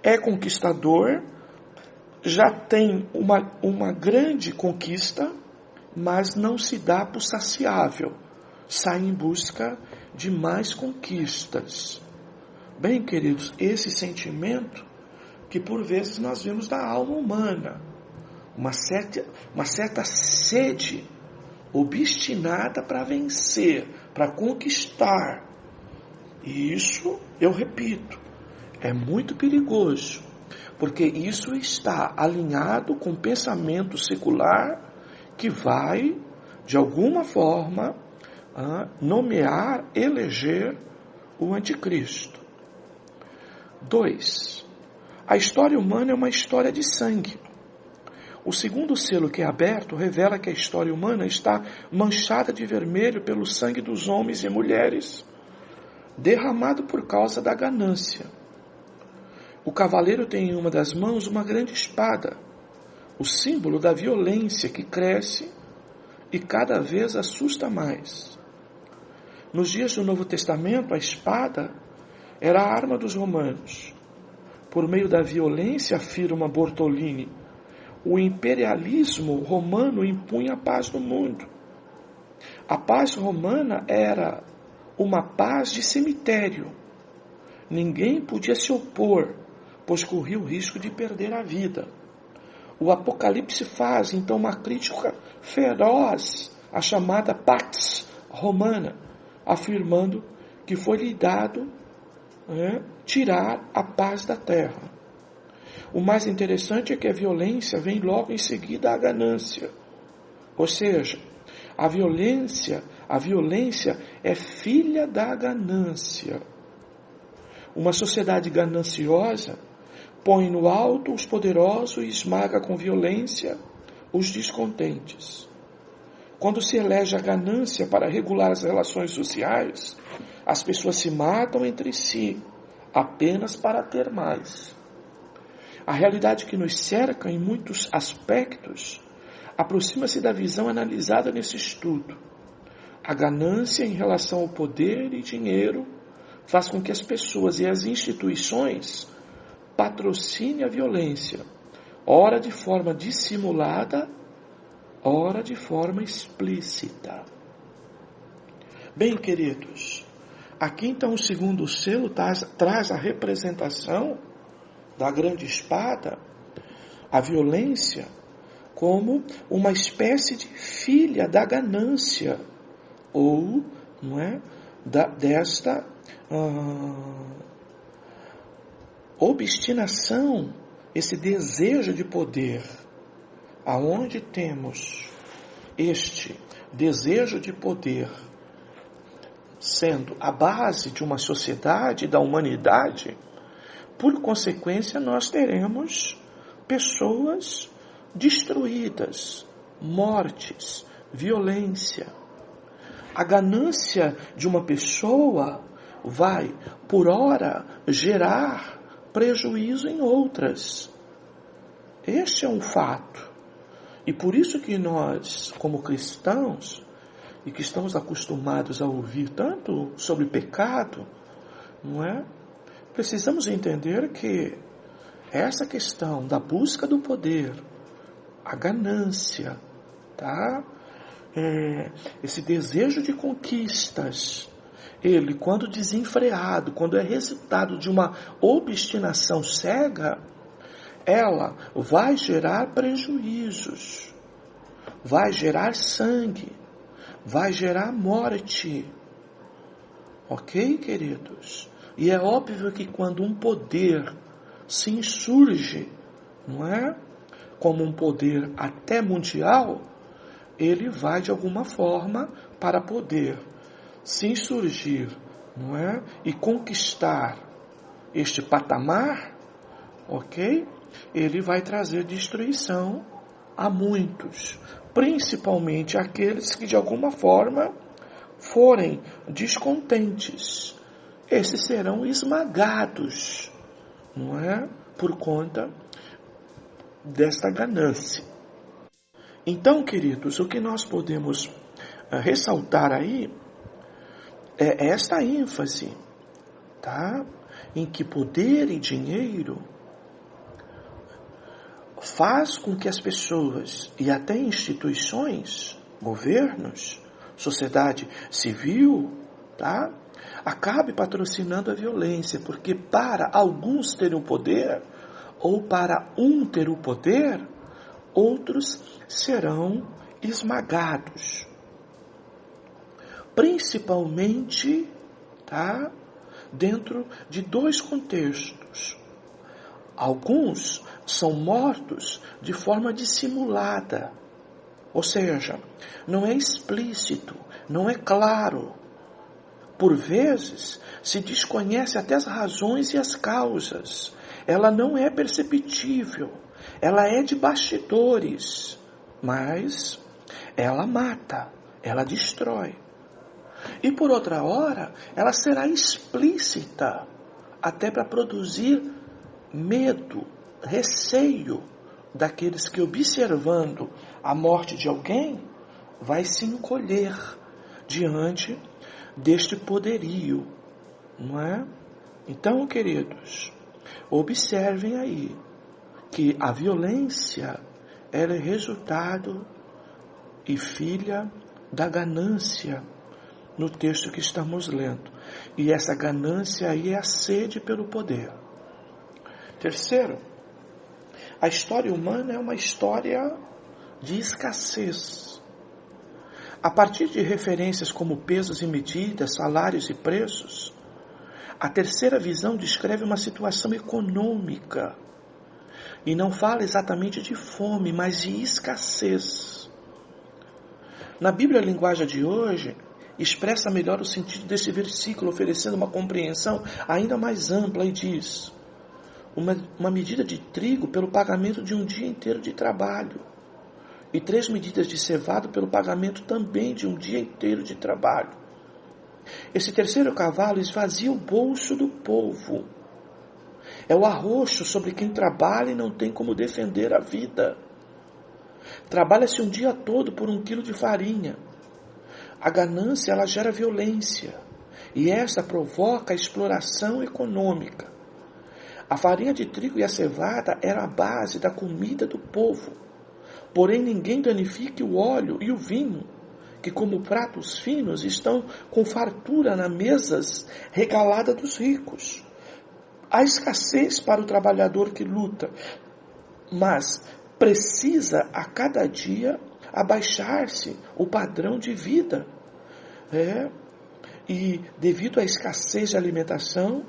é conquistador, já tem uma grande conquista, mas não se dá por saciável, sai em busca de mais conquistas. Bem, queridos, esse sentimento que por vezes nós vemos da alma humana, uma certa sede obstinada para vencer, para conquistar. E isso, eu repito, é muito perigoso, porque isso está alinhado com o pensamento secular que vai, de alguma forma, nomear, eleger o anticristo. 2. A história humana é uma história de sangue. O segundo selo que é aberto revela que a história humana está manchada de vermelho pelo sangue dos homens e mulheres, derramado por causa da ganância. O cavaleiro tem em uma das mãos uma grande espada, o símbolo da violência que cresce e cada vez assusta mais. Nos dias do Novo Testamento, a espada era a arma dos romanos. Por meio da violência, afirma Bortolini, o imperialismo romano impunha a paz no mundo. A paz romana era uma paz de cemitério. Ninguém podia se opor, pois corria o risco de perder a vida. O Apocalipse faz, então, uma crítica feroz à chamada Pax Romana, afirmando que foi-lhe dado tirar a paz da terra. O mais interessante é que a violência vem logo em seguida à ganância. Ou seja, a violência é filha da ganância. Uma sociedade gananciosa põe no alto os poderosos e esmaga com violência os descontentes. Quando se elege a ganância para regular as relações sociais, as pessoas se matam entre si, apenas para ter mais. A realidade que nos cerca em muitos aspectos aproxima-se da visão analisada nesse estudo. A ganância em relação ao poder e dinheiro faz com que as pessoas e as instituições patrocinem a violência, ora de forma dissimulada, ora de forma explícita. Bem, queridos, aqui então o segundo selo traz a representação da grande espada, a violência, como uma espécie de filha da ganância, ou, não é, desta obstinação, esse desejo de poder. Aonde temos este desejo de poder sendo a base de uma sociedade, da humanidade, por consequência nós teremos pessoas destruídas, mortes, violência. A ganância de uma pessoa vai, por hora, gerar prejuízo em outras. Este é um fato. E por isso que nós, como cristãos, e que estamos acostumados a ouvir tanto sobre pecado, não é? Precisamos entender que essa questão da busca do poder, a ganância, tá? Esse desejo de conquistas, ele, quando desenfreado, quando é resultado de uma obstinação cega, ela vai gerar prejuízos, vai gerar sangue, vai gerar morte. Ok, queridos? E é óbvio que quando um poder se insurge, não é? Como um poder até mundial, ele vai de alguma forma para poder se insurgir, não é? E conquistar este patamar, ok? Ele vai trazer destruição a muitos, principalmente aqueles que de alguma forma forem descontentes. Esses serão esmagados, não é? Por conta desta ganância. Então, queridos, o que nós podemos ressaltar aí é esta ênfase, tá? Em que poder e dinheiro faz com que as pessoas e até instituições, governos, sociedade civil, tá? Acabe patrocinando a violência, porque para alguns terem o poder, ou para um ter o poder, outros serão esmagados. Principalmente, tá? Dentro de dois contextos. Alguns são mortos de forma dissimulada, ou seja, não é explícito, não é claro. Por vezes, se desconhece até as razões e as causas. Ela não é perceptível, ela é de bastidores, mas ela mata, ela destrói. E por outra hora, ela será explícita, até para produzir medo, receio daqueles que, observando a morte de alguém, vai se encolher diante deste poderio, não é? Então, queridos, observem aí que a violência ela é resultado e filha da ganância no texto que estamos lendo. E essa ganância aí é a sede pelo poder. Terceiro, a história humana é uma história de escassez. A partir de referências como pesos e medidas, salários e preços, A terceira visão descreve uma situação econômica. E não fala exatamente de fome, mas de escassez. Na Bíblia, a linguagem de hoje expressa melhor o sentido desse versículo, oferecendo uma compreensão ainda mais ampla e diz: uma medida de trigo pelo pagamento de um dia inteiro de trabalho, e 3 medidas de cevado pelo pagamento também de um dia inteiro de trabalho. Esse terceiro cavalo esvazia o bolso do povo. É o arroxo sobre quem trabalha e não tem como defender a vida. Trabalha-se um dia todo por 1 quilo de farinha. A ganância, ela gera violência, e essa provoca a exploração econômica. A farinha de trigo e a cevada era a base da comida do povo. Porém, ninguém danifique o óleo e o vinho, que como pratos finos estão com fartura nas mesas regalada dos ricos. Há escassez para o trabalhador que luta, mas precisa a cada dia abaixar-se o padrão de vida. E devido à escassez de alimentação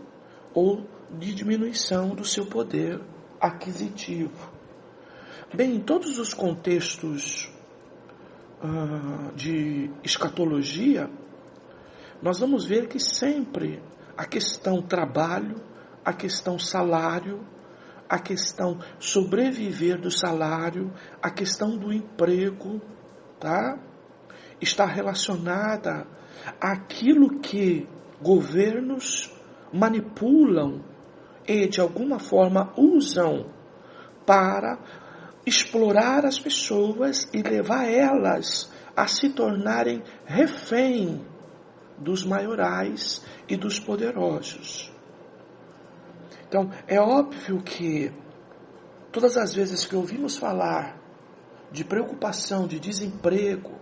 ou de diminuição do seu poder aquisitivo. Bem, em todos os contextos de escatologia, nós vamos ver que sempre a questão trabalho, a questão salário, a questão sobreviver do salário, a questão do emprego, tá? Está relacionada àquilo que governos manipulam e de alguma forma usam para explorar as pessoas e levar elas a se tornarem refém dos maiorais e dos poderosos. Então, é óbvio que todas as vezes que ouvimos falar de preocupação de desemprego,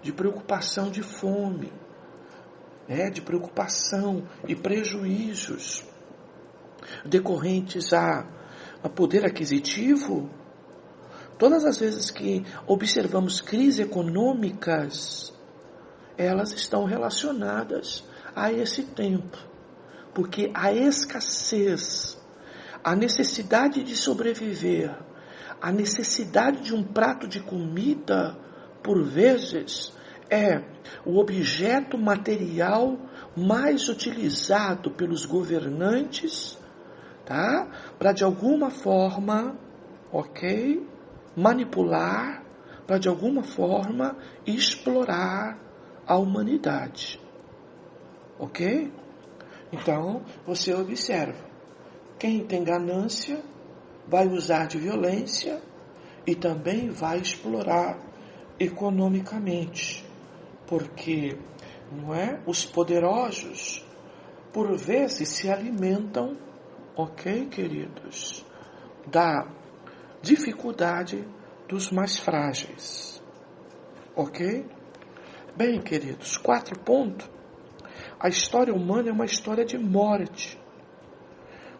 de preocupação de fome, de preocupação e prejuízos decorrentes a poder aquisitivo, todas as vezes que observamos crises econômicas, elas estão relacionadas a esse tempo. Porque a escassez, a necessidade de sobreviver, a necessidade de um prato de comida, por vezes, é o objeto material mais utilizado pelos governantes, tá? Para de alguma forma, manipular, para de alguma forma explorar a humanidade. Ok? Então, você observa, quem tem ganância vai usar de violência e também vai explorar economicamente, porque os poderosos, por vezes, se alimentam, queridos, da dificuldade dos mais frágeis. Bem, queridos, 4 pontos. A história humana é uma história de morte.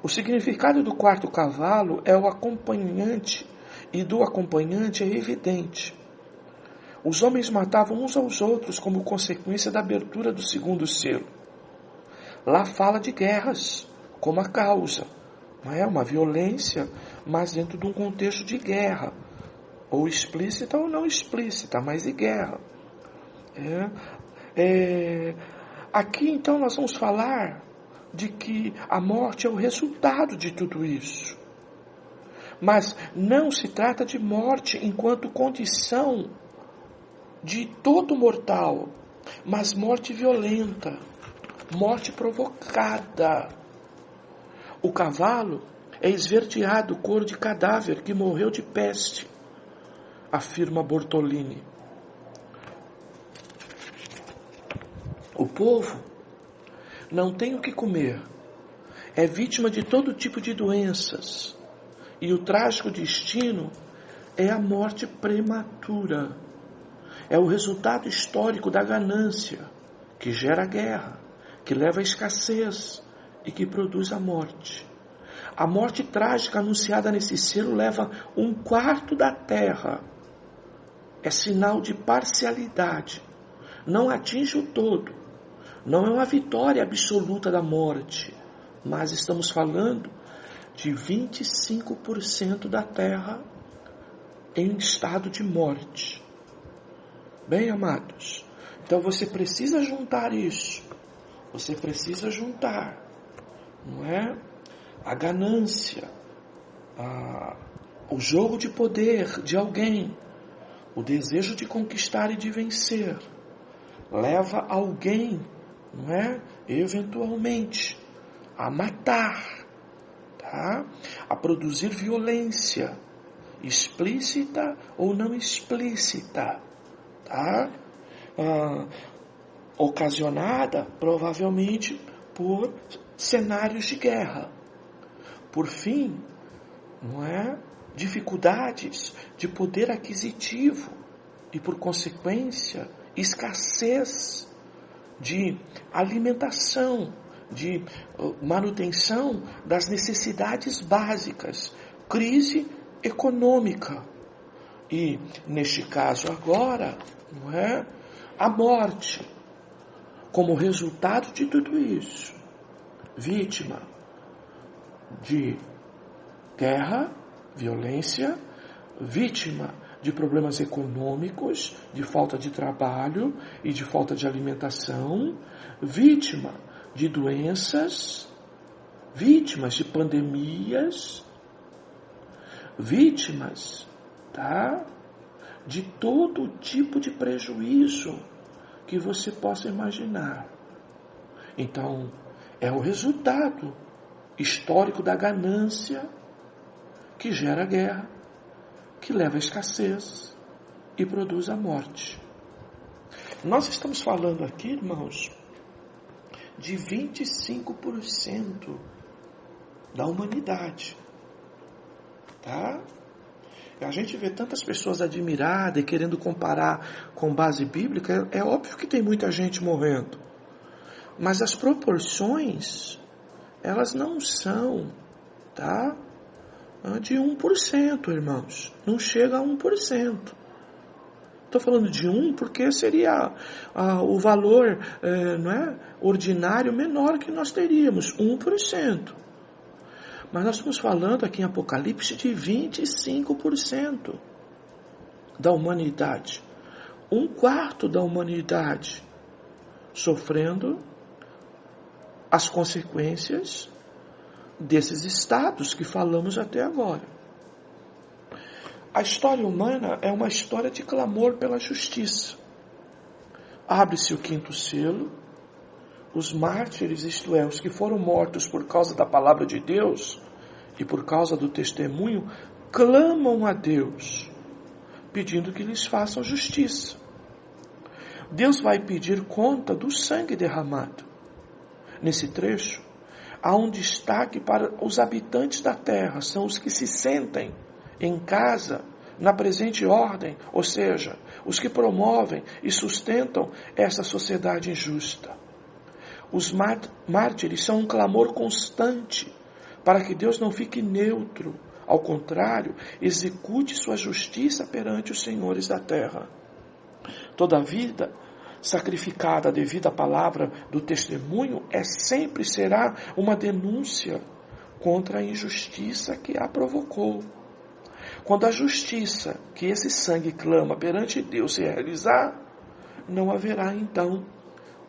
O significado do 4º cavalo é o acompanhante, e do acompanhante é evidente. Os homens matavam uns aos outros como consequência da abertura do 2º selo. Lá fala de guerras como a causa. Não é uma violência, mas dentro de um contexto de guerra. Ou explícita ou não explícita, mas de guerra. Aqui, então, nós vamos falar de que a morte é o resultado de tudo isso. Mas não se trata de morte enquanto condição de todo mortal, mas morte violenta, morte provocada. O cavalo é esverdeado, couro de cadáver que morreu de peste, afirma Bortolini. O povo não tem o que comer, é vítima de todo tipo de doenças, e o trágico destino é a morte prematura. É o resultado histórico da ganância, que gera guerra, que leva à escassez e que produz a morte. A morte trágica anunciada nesse selo leva 1/4 da terra. É sinal de parcialidade. Não atinge o todo, Não é uma vitória absoluta da morte, mas estamos falando de 25% da terra em estado de morte. Bem, amados, então você precisa juntar isso. Você precisa juntar, não é? A ganância, o jogo de poder de alguém, o desejo de conquistar e de vencer, leva alguém, não é? Eventualmente, a matar, tá? A produzir violência, explícita ou não explícita, tá? Ocasionada provavelmente por cenários de guerra, por fim, não é? Dificuldades de poder aquisitivo e, por consequência, escassez de alimentação, de manutenção das necessidades básicas, crise econômica e, neste caso agora, não é? A morte. Como resultado de tudo isso, vítima de guerra, violência, vítima de problemas econômicos, de falta de trabalho e de falta de alimentação, vítima de doenças, vítimas de pandemias, vítimas, tá? De todo tipo de prejuízo que você possa imaginar. Então, é o resultado histórico da ganância que gera guerra, que leva à escassez e produz a morte. Nós estamos falando aqui, irmãos, de 25% da humanidade, tá? A gente vê tantas pessoas admiradas e querendo comparar com base bíblica. É óbvio que tem muita gente morrendo, mas as proporções, elas não são, tá? De 1%, irmãos. Não chega a 1%. Estou falando de 1 porque seria o valor não é, ordinário menor que nós teríamos, 1%. Mas nós estamos falando aqui em Apocalipse de 25% da humanidade. 1/4 da humanidade sofrendo as consequências desses estados que falamos até agora. A história humana é uma história de clamor pela justiça. Abre-se o 5º selo. Os mártires, isto é, os que foram mortos por causa da palavra de Deus e por causa do testemunho, clamam a Deus, pedindo que lhes façam justiça. Deus vai pedir conta do sangue derramado. Nesse trecho, há um destaque para os habitantes da terra, são os que se sentem em casa, na presente ordem, ou seja, os que promovem e sustentam essa sociedade injusta. Os mártires são um clamor constante para que Deus não fique neutro. Ao contrário, execute sua justiça perante os senhores da terra. Toda vida sacrificada devido à palavra do testemunho sempre será uma denúncia contra a injustiça que a provocou. Quando a justiça que esse sangue clama perante Deus se realizar, não haverá então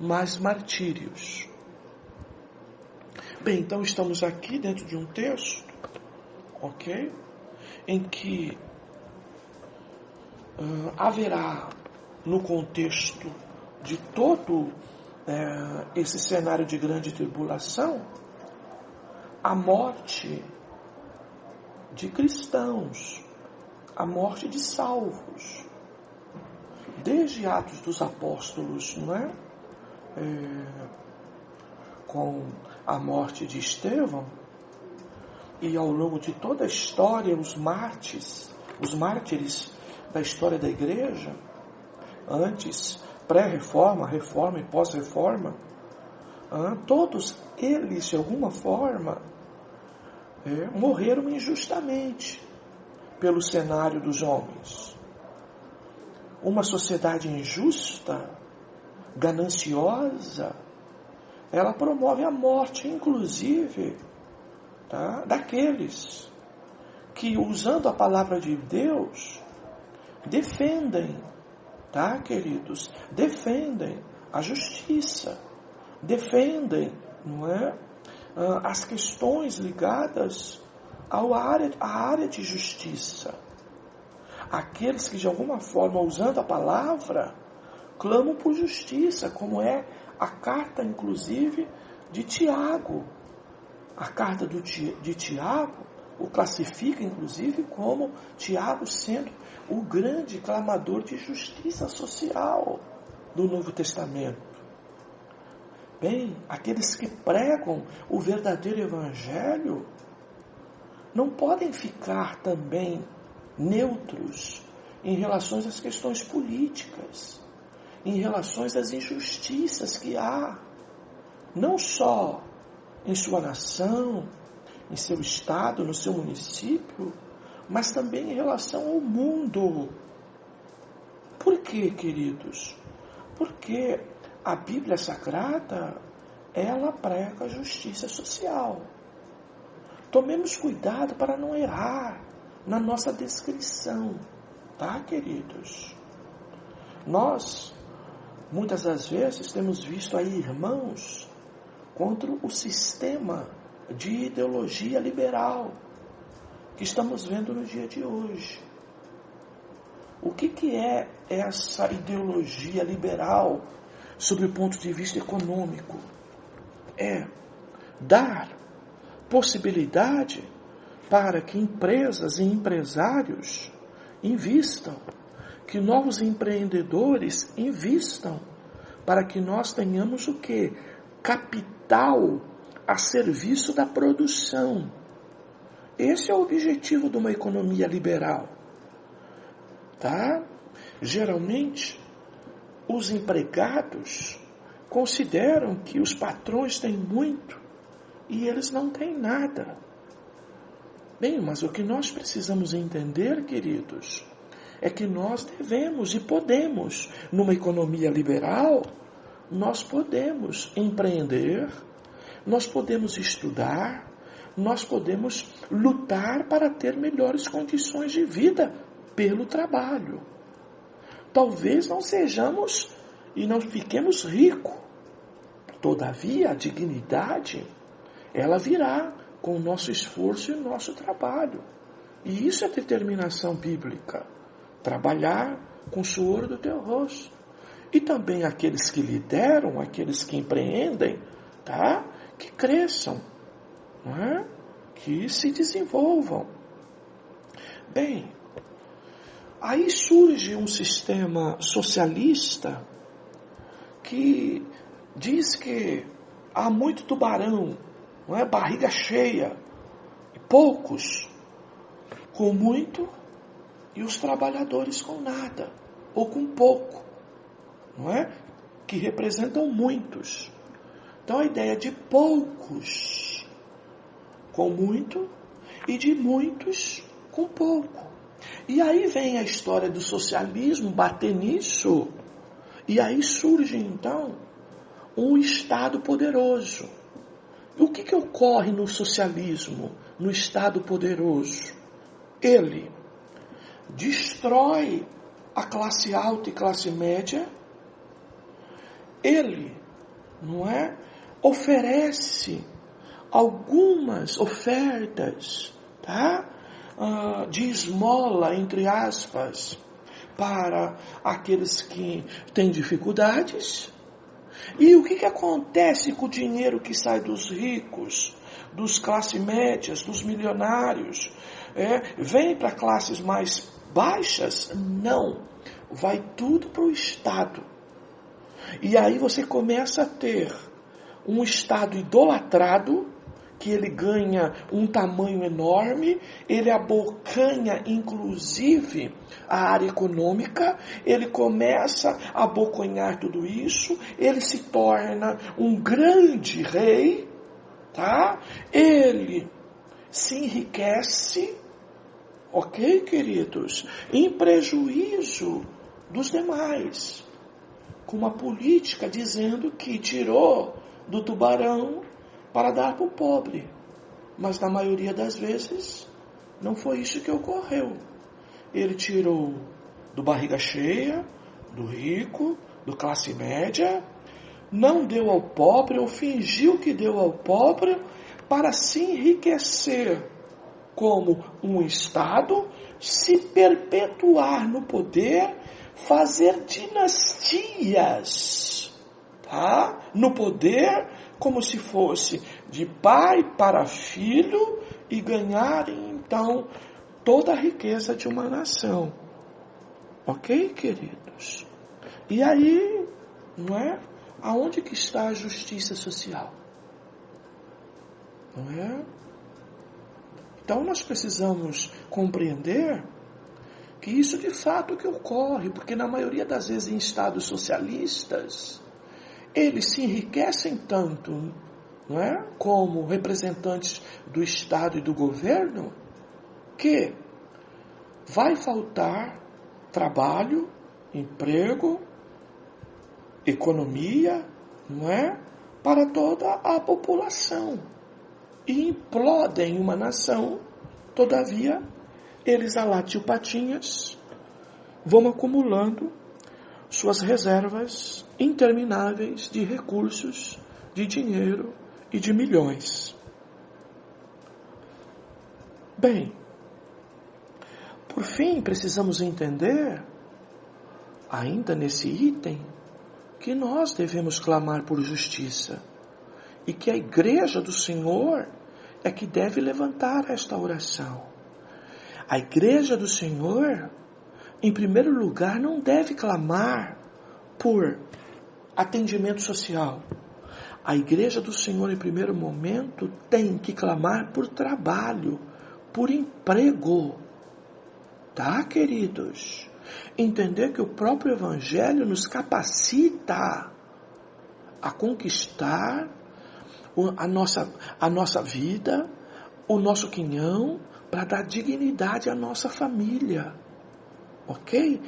mais martírios. Bem, então estamos aqui dentro de um texto, ok? Em que haverá, no contexto de todo esse cenário de grande tribulação, a morte de cristãos, a morte de salvos. Desde Atos dos Apóstolos, não é? Com a morte de Estevão, e ao longo de toda a história, os mártires da história da igreja, antes, pré-reforma, reforma e pós-reforma, todos eles, de alguma forma, morreram injustamente pelo cenário dos homens. Uma sociedade injusta, gananciosa, ela promove a morte, inclusive, tá, daqueles que, usando a palavra de Deus, defendem, tá, queridos? Defendem a justiça, defendem, não é, as questões ligadas à área de justiça. Aqueles que, de alguma forma, usando a palavra, clamam por justiça, como é a carta, inclusive, de Tiago. A carta de Tiago o classifica, inclusive, como Tiago sendo o grande clamador de justiça social do Novo Testamento. Bem, aqueles que pregam o verdadeiro evangelho não podem ficar também neutros em relação às questões políticas, em relação às injustiças que há, não só em sua nação, em seu estado, no seu município, mas também em relação ao mundo. Por quê, queridos? Porque a Bíblia Sagrada, ela prega a justiça social. Tomemos cuidado para não errar na nossa descrição, tá, queridos? Nós, muitas das vezes, temos visto aí irmãos contra o sistema de ideologia liberal que estamos vendo no dia de hoje. O que é essa ideologia liberal sob o ponto de vista econômico? É dar possibilidade para que empresas e empresários invistam, que novos empreendedores invistam, para que nós tenhamos o quê? Capital a serviço da produção. Esse é o objetivo de uma economia liberal. Tá? Geralmente, os empregados consideram que os patrões têm muito e eles não têm nada. Bem, mas o que nós precisamos entender, queridos, é que nós devemos e podemos, numa economia liberal, nós podemos empreender, nós podemos estudar, nós podemos lutar para ter melhores condições de vida pelo trabalho. Talvez não sejamos e não fiquemos ricos. Todavia, a dignidade, ela virá com o nosso esforço e o nosso trabalho. E isso é determinação bíblica. Trabalhar com o suor do teu rosto. E também aqueles que lideram, aqueles que empreendem, tá? Que cresçam, não é? Que se desenvolvam. Bem, aí surge um sistema socialista que diz que há muito tubarão, não é? Barriga cheia, e poucos com muito e os trabalhadores com nada, ou com pouco, não é? Que representam muitos. Então a ideia de poucos com muito e de muitos com pouco. E aí vem a história do socialismo bater nisso, e aí surge então um Estado poderoso. O que ocorre no socialismo, no Estado poderoso? Ele destrói a classe alta e classe média, ele, não é, oferece algumas ofertas, tá? De esmola, entre aspas, para aqueles que têm dificuldades. E o que acontece com o dinheiro que sai dos ricos, dos classes médias, dos milionários? Vem para classes mais baixas? Não. Vai tudo para o Estado. E aí você começa a ter um Estado idolatrado, que ele ganha um tamanho enorme, ele abocanha inclusive a área econômica, ele começa a abocanhar tudo isso, ele se torna um grande rei, tá? Ele se enriquece, ok, queridos? Em prejuízo dos demais, com uma política dizendo que tirou do tubarão para dar para o pobre. Mas na maioria das vezes, não foi isso que ocorreu. Ele tirou do barriga cheia, do rico, do classe média, não deu ao pobre, ou fingiu que deu ao pobre, para se enriquecer como um Estado, se perpetuar no poder, fazer dinastias, tá? No poder, como se fosse de pai para filho, e ganharem então toda a riqueza de uma nação. Ok, queridos? E aí, não é? Aonde que está a justiça social? Não é? Então nós precisamos compreender que isso de fato que ocorre, porque na maioria das vezes em estados socialistas, eles se enriquecem tanto, não é? Como representantes do Estado e do governo, que vai faltar trabalho, emprego, economia, não é? Para toda a população. E implodem uma nação, todavia, eles a lá tio Patinhas vão acumulando suas reservas intermináveis de recursos, de dinheiro e de milhões. Bem, por fim, precisamos entender, ainda nesse item, que nós devemos clamar por justiça e que a igreja do Senhor é que deve levantar esta oração. A igreja do Senhor, em primeiro lugar, não deve clamar por atendimento social. A igreja do Senhor, em primeiro momento, tem que clamar por trabalho, por emprego. Tá, queridos? Entender que o próprio Evangelho nos capacita a conquistar a nossa vida, o nosso quinhão, para dar dignidade à nossa família. Ok?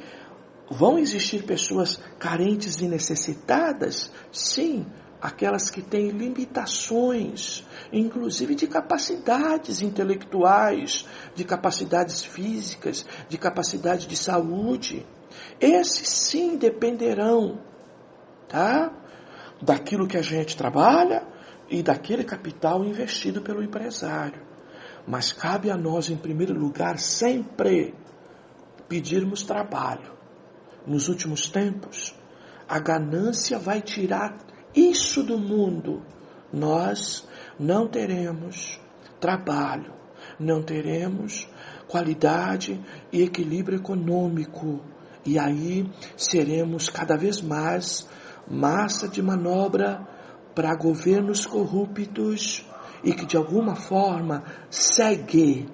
Vão existir pessoas carentes e necessitadas? Sim, aquelas que têm limitações, inclusive de capacidades intelectuais, de capacidades físicas, de capacidade de saúde. Esses sim dependerão, tá? Daquilo que a gente trabalha e daquele capital investido pelo empresário. Mas cabe a nós, em primeiro lugar, sempre pedirmos trabalho. Nos últimos tempos, a ganância vai tirar isso do mundo. Nós não teremos trabalho, não teremos qualidade e equilíbrio econômico. E aí seremos cada vez mais massa de manobra para governos corruptos e que de alguma forma segue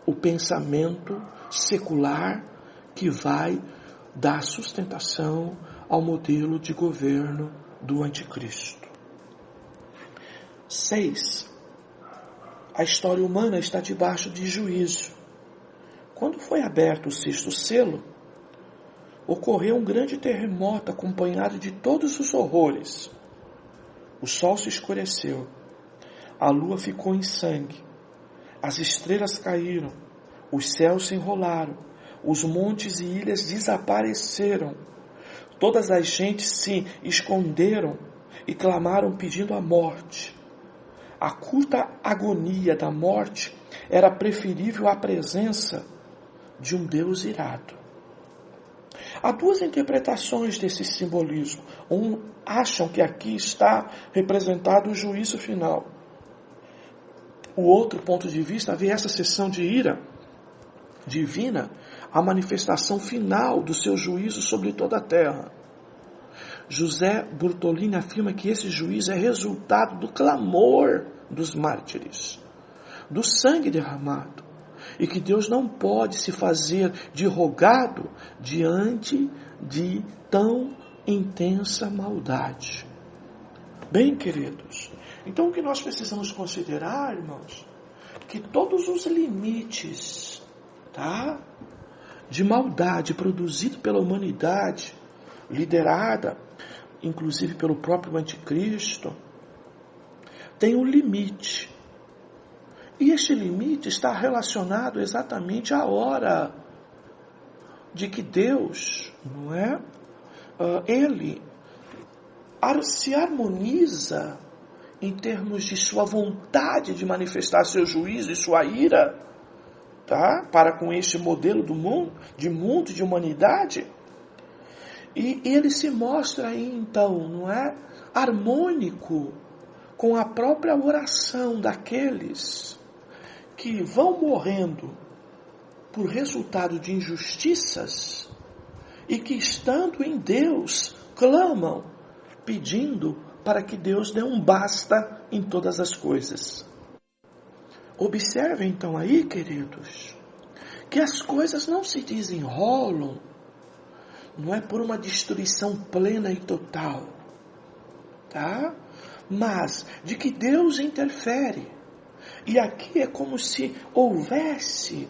o pensamento secular que vai dar sustentação ao modelo de governo do anticristo. 6. A história humana está debaixo de juízo. Quando foi aberto o 6º selo, ocorreu um grande terremoto acompanhado de todos os horrores. O sol se escureceu, a lua ficou em sangue, as estrelas caíram, os céus se enrolaram, os montes e ilhas desapareceram, todas as gentes se esconderam e clamaram pedindo a morte. A curta agonia da morte era preferível à presença de um Deus irado. Há duas interpretações desse simbolismo. Acham que aqui está representado o juízo final. O outro ponto de vista vê essa sessão de ira divina, a manifestação final do seu juízo sobre toda a terra. José Burtolini afirma que esse juízo é resultado do clamor dos mártires, do sangue derramado, e que Deus não pode se fazer de rogado diante de tão intensa maldade. Bem, queridos, então o que nós precisamos considerar, irmãos, que todos os limites, tá, de maldade produzido pela humanidade, liderada inclusive pelo próprio anticristo, tem um limite. E este limite está relacionado exatamente à hora de que Deus, não é? Ele se harmoniza em termos de sua vontade de manifestar seu juízo e sua ira, tá? Para com este modelo do mundo, de humanidade. E ele se mostra aí, então, não é? Harmônico com a própria oração daqueles que vão morrendo por resultado de injustiças e que, estando em Deus, clamam, pedindo para que Deus dê um basta em todas as coisas. Observem então aí, queridos, que as coisas não se desenrolam, não é por uma destruição plena e total, tá? Mas de que Deus interfere. E aqui é como se houvesse,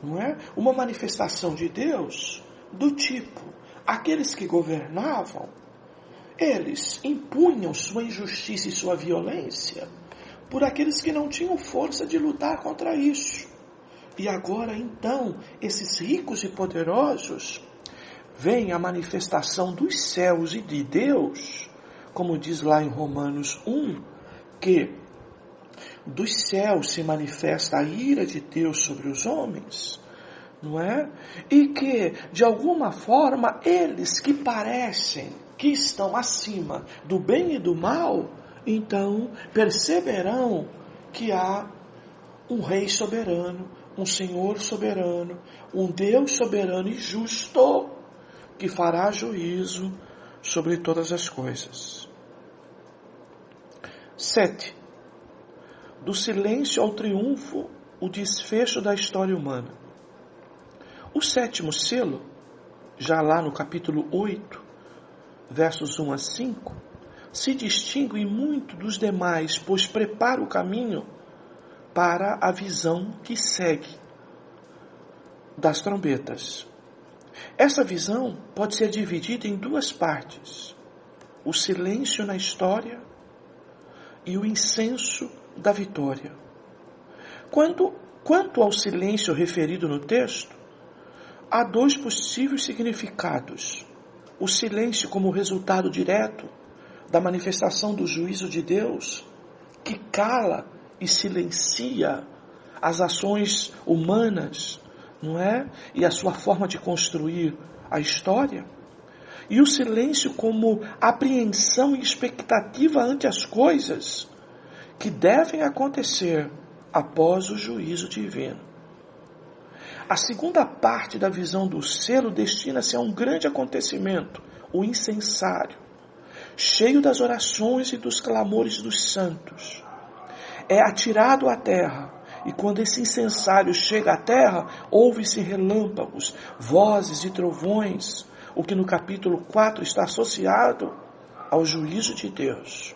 não é, uma manifestação de Deus do tipo, aqueles que governavam, eles impunham sua injustiça e sua violência por aqueles que não tinham força de lutar contra isso. E agora, então, esses ricos e poderosos veem a manifestação dos céus e de Deus, como diz lá em Romanos 1, que dos céus se manifesta a ira de Deus sobre os homens, não é? E que, de alguma forma, eles que parecem que estão acima do bem e do mal, então perceberão que há um rei soberano, um Senhor soberano, um Deus soberano e justo, que fará juízo sobre todas as coisas. 7. Do silêncio ao triunfo, o desfecho da história humana. O 7º selo, já lá no capítulo 8, versos 1 a 5, se distingue muito dos demais, pois prepara o caminho para a visão que segue das trombetas. Essa visão pode ser dividida em duas partes: o silêncio na história e o incenso da vitória. Quanto ao silêncio referido no texto, há dois possíveis significados: o silêncio como resultado direto da manifestação do juízo de Deus, que cala e silencia as ações humanas, não é? E a sua forma de construir a história. E o silêncio como apreensão e expectativa ante as coisas que devem acontecer após o juízo divino. A segunda parte da visão do selo destina-se a um grande acontecimento, o incensário, cheio das orações e dos clamores dos santos. É atirado à terra, e quando esse incensário chega à terra, ouve-se relâmpagos, vozes e trovões, o que no capítulo 4 está associado ao juízo de Deus.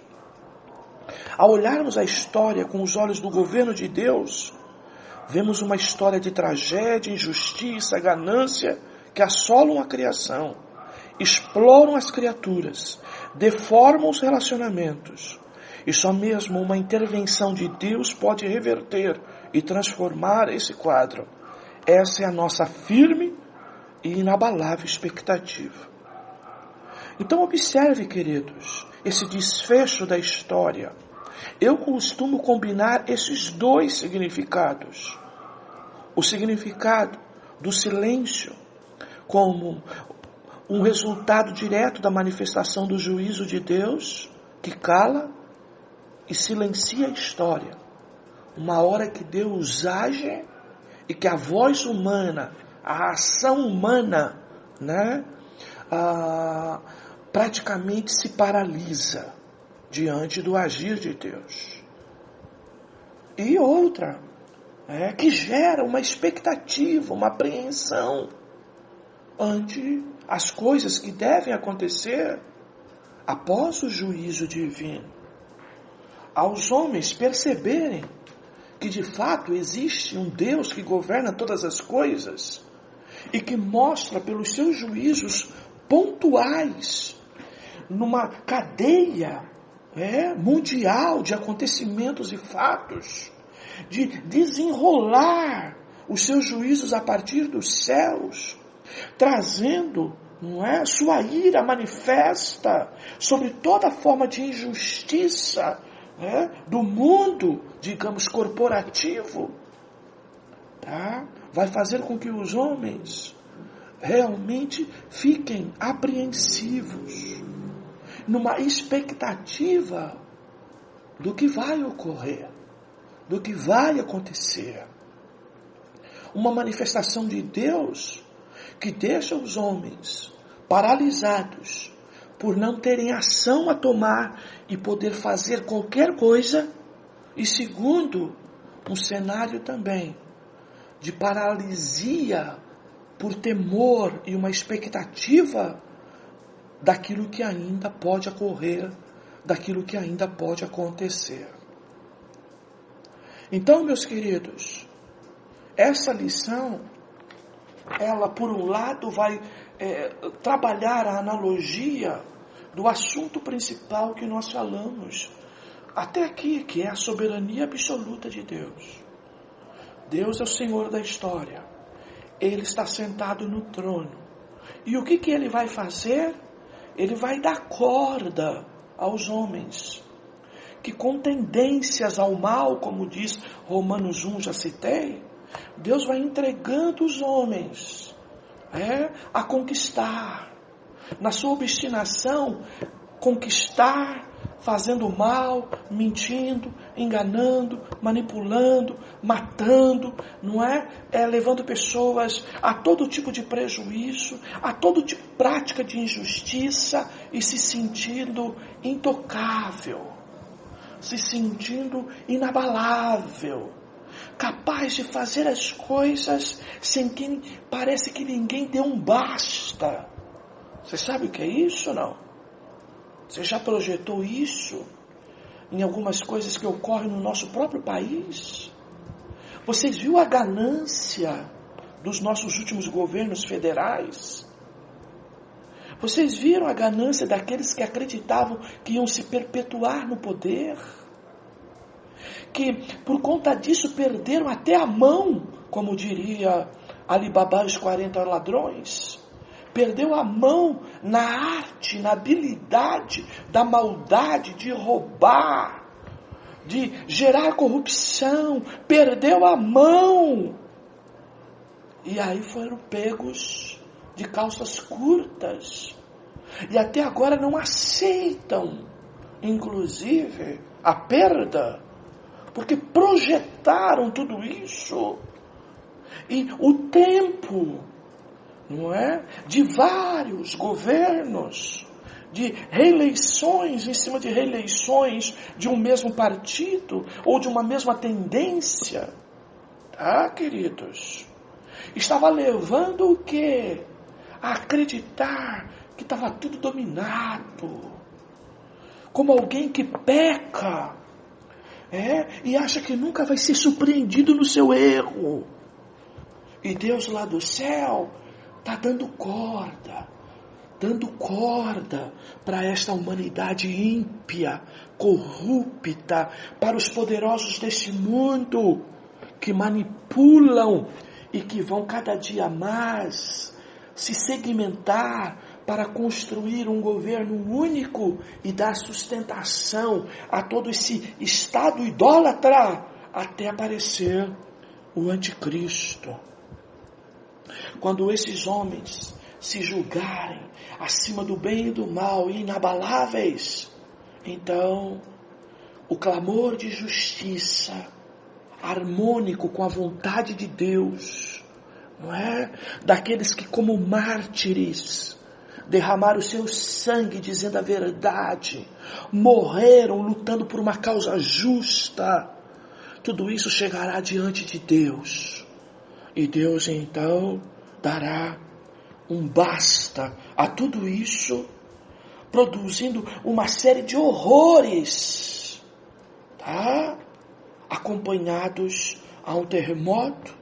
Ao olharmos a história com os olhos do governo de Deus, vemos uma história de tragédia, injustiça, ganância que assolam a criação, exploram as criaturas, deformam os relacionamentos, e só mesmo uma intervenção de Deus pode reverter e transformar esse quadro. Essa é a nossa firme e inabalável expectativa. Então observe, queridos, esse desfecho da história. Eu costumo combinar esses dois significados. O significado do silêncio como um resultado direto da manifestação do juízo de Deus, que cala e silencia a história. Uma hora que Deus age e que a voz humana, a ação humana, né, praticamente se paralisa diante do agir de Deus. E outra, que gera uma expectativa, uma apreensão ante as coisas que devem acontecer após o juízo divino. Aos homens perceberem que de fato existe um Deus que governa todas as coisas e que mostra pelos seus juízos pontuais, numa cadeia mundial de acontecimentos e fatos, de desenrolar os seus juízos a partir dos céus, trazendo, sua ira manifesta sobre toda forma de injustiça do mundo, digamos, corporativo, tá? Vai fazer com que os homens realmente fiquem apreensivos, numa expectativa do que vai ocorrer, do que vai acontecer. Uma manifestação de Deus que deixa os homens paralisados por não terem ação a tomar e poder fazer qualquer coisa. E segundo, um cenário também de paralisia por temor e uma expectativa daquilo que ainda pode ocorrer, daquilo que ainda pode acontecer. Então, meus queridos, essa lição, ela por um lado vai trabalhar a analogia do assunto principal que nós falamos até aqui, que é a soberania absoluta de Deus. Deus é o Senhor da história. Ele está sentado no trono. E o que Ele vai fazer? Ele vai dar corda aos homens que, com tendências ao mal, como diz Romanos 1, já citei, Deus vai entregando os homens a conquistar, na sua obstinação, conquistar, fazendo mal, mentindo, enganando, manipulando, matando, levando pessoas a todo tipo de prejuízo, a todo tipo de prática de injustiça e se sentindo intocável, se sentindo inabalável, capaz de fazer as coisas sem que parece que ninguém dê um basta. Você sabe o que é isso, não? Você já projetou isso em algumas coisas que ocorrem no nosso próprio país? Vocês viram a ganância dos nossos últimos governos federais? Vocês viram a ganância daqueles que acreditavam que iam se perpetuar no poder? Que por conta disso perderam até a mão, como diria Alibaba e os 40 ladrões. Perdeu a mão na arte, na habilidade da maldade, de roubar, de gerar corrupção. Perdeu a mão. E aí foram pegos de calças curtas. E até agora não aceitam, inclusive, a perda. Porque projetaram tudo isso. E o tempo, de vários governos, de reeleições em cima de reeleições de um mesmo partido ou de uma mesma tendência, tá, queridos? Estava levando o quê? A acreditar que estava tudo dominado, como alguém que peca, e acha que nunca vai ser surpreendido no seu erro. E Deus lá do céu está dando corda para esta humanidade ímpia, corrupta, para os poderosos deste mundo, que manipulam e que vão cada dia mais se segmentar para construir um governo único e dar sustentação a todo esse estado idólatra, até aparecer o anticristo. Quando esses homens se julgarem acima do bem e do mal, inabaláveis, então o clamor de justiça, harmônico com a vontade de Deus, daqueles que como mártires derramaram o seu sangue dizendo a verdade, morreram lutando por uma causa justa, tudo isso chegará diante de Deus. E Deus então dará um basta a tudo isso, produzindo uma série de horrores, tá? Acompanhados a um terremoto,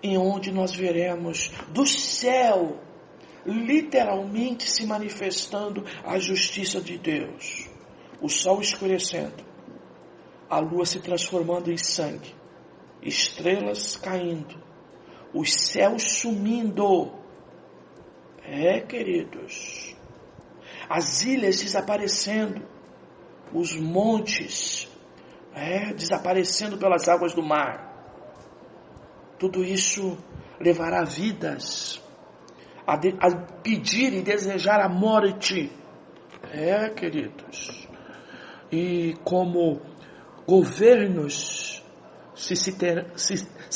em onde nós veremos do céu literalmente se manifestando a justiça de Deus. o sol escurecendo, a lua se transformando em sangue, estrelas caindo, os céus sumindo. Queridos, as ilhas desaparecendo, os montes desaparecendo pelas águas do mar. Tudo isso levará vidas a pedir e desejar a morte. Queridos. E como governos se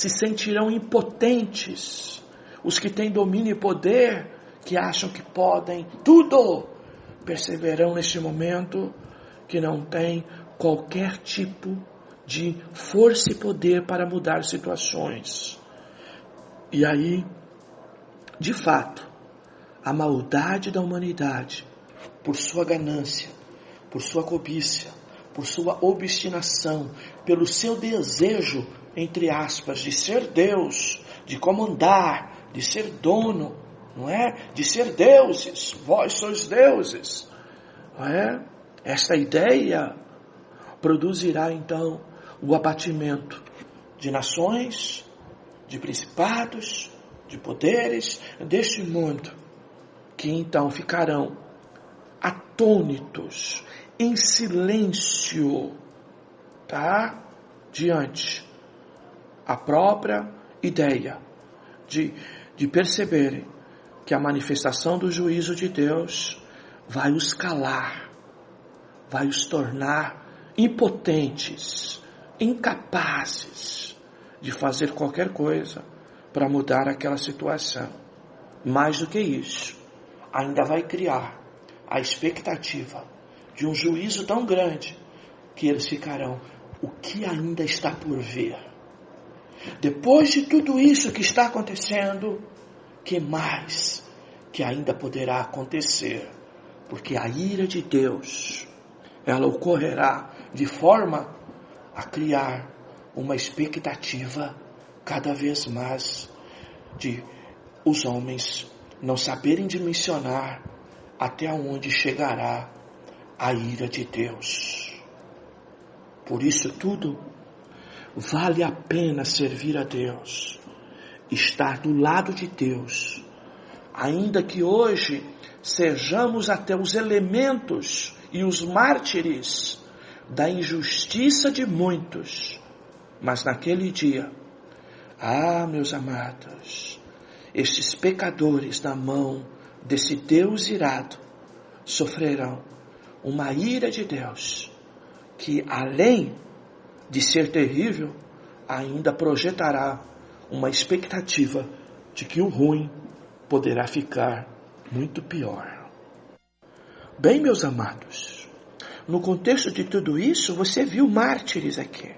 sentirão impotentes, os que têm domínio e poder, que acham que podem tudo, perceberão neste momento que não tem qualquer tipo de força e poder para mudar situações. E aí, de fato, a maldade da humanidade, por sua ganância, por sua cobiça, por sua obstinação, pelo seu desejo, entre aspas, de ser Deus, de comandar, de ser dono, não é? De ser deuses, vós sois deuses, não é? Esta ideia produzirá então o abatimento de nações, de principados, de poderes deste mundo, que então ficarão atônitos, em silêncio, diante a própria ideia de perceberem que a manifestação do juízo de Deus vai os calar, vai os tornar impotentes, incapazes de fazer qualquer coisa para mudar aquela situação. Mais do que isso, ainda vai criar a expectativa de um juízo tão grande que eles ficarão: o que ainda está por vir? Depois de tudo isso que está acontecendo, que mais que ainda poderá acontecer? Porque a ira de Deus, ela ocorrerá de forma a criar uma expectativa cada vez mais de os homens não saberem dimensionar até onde chegará a ira de Deus. Por isso tudo vale a pena servir a Deus, estar do lado de Deus, ainda que hoje sejamos até os elementos e os mártires da injustiça de muitos, mas naquele dia, meus amados, estes pecadores na mão desse Deus irado sofrerão uma ira de Deus que, além de ser terrível, ainda projetará uma expectativa de que o ruim poderá ficar muito pior. Bem, meus amados, no contexto de tudo isso, você viu mártires aqui.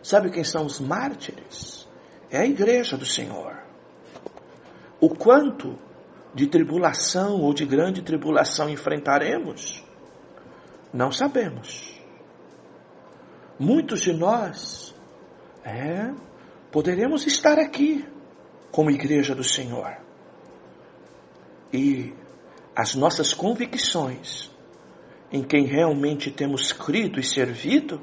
Sabe quem são os mártires? É a igreja do Senhor. O quanto de tribulação ou de grande tribulação enfrentaremos, não sabemos. Muitos de nós poderemos estar aqui como igreja do Senhor. E as nossas convicções em quem realmente temos crido e servido,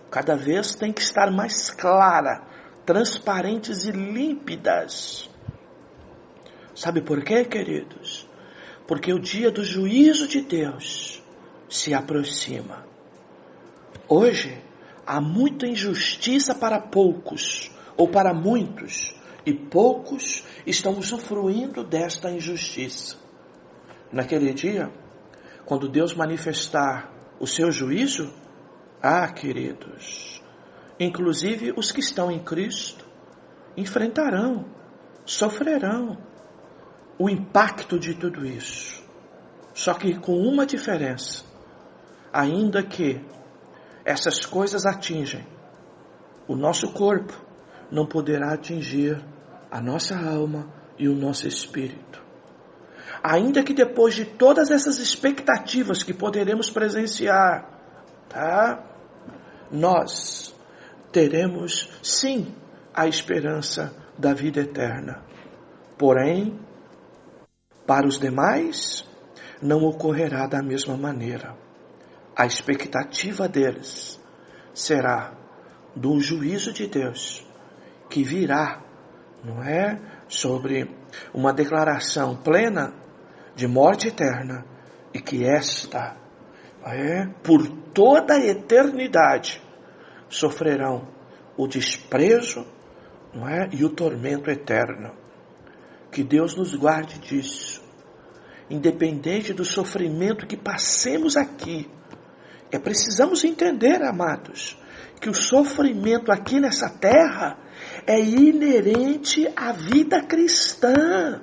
cada vez tem que estar mais clara, transparentes e límpidas. Sabe por quê, queridos? Porque o dia do juízo de Deus se aproxima. Hoje, há muita injustiça para poucos, ou para muitos, e poucos estão usufruindo desta injustiça. Naquele dia, quando Deus manifestar o seu juízo, queridos, inclusive os que estão em Cristo, enfrentarão, sofrerão o impacto de tudo isso. Só que com uma diferença: ainda que essas coisas atingem o nosso corpo, não poderá atingir a nossa alma e o nosso espírito. Ainda que depois de todas essas expectativas que poderemos presenciar, nós teremos sim a esperança da vida eterna. Porém, para os demais, não ocorrerá da mesma maneira. a expectativa deles será do juízo de Deus que virá, não é? Sobre uma declaração plena de morte eterna, e que esta, por toda a eternidade, sofrerão o desprezo, não é? E o tormento eterno. Que Deus nos guarde disso. Independente do sofrimento que passemos aqui, precisamos entender, amados, que o sofrimento aqui nessa terra é inerente à vida cristã,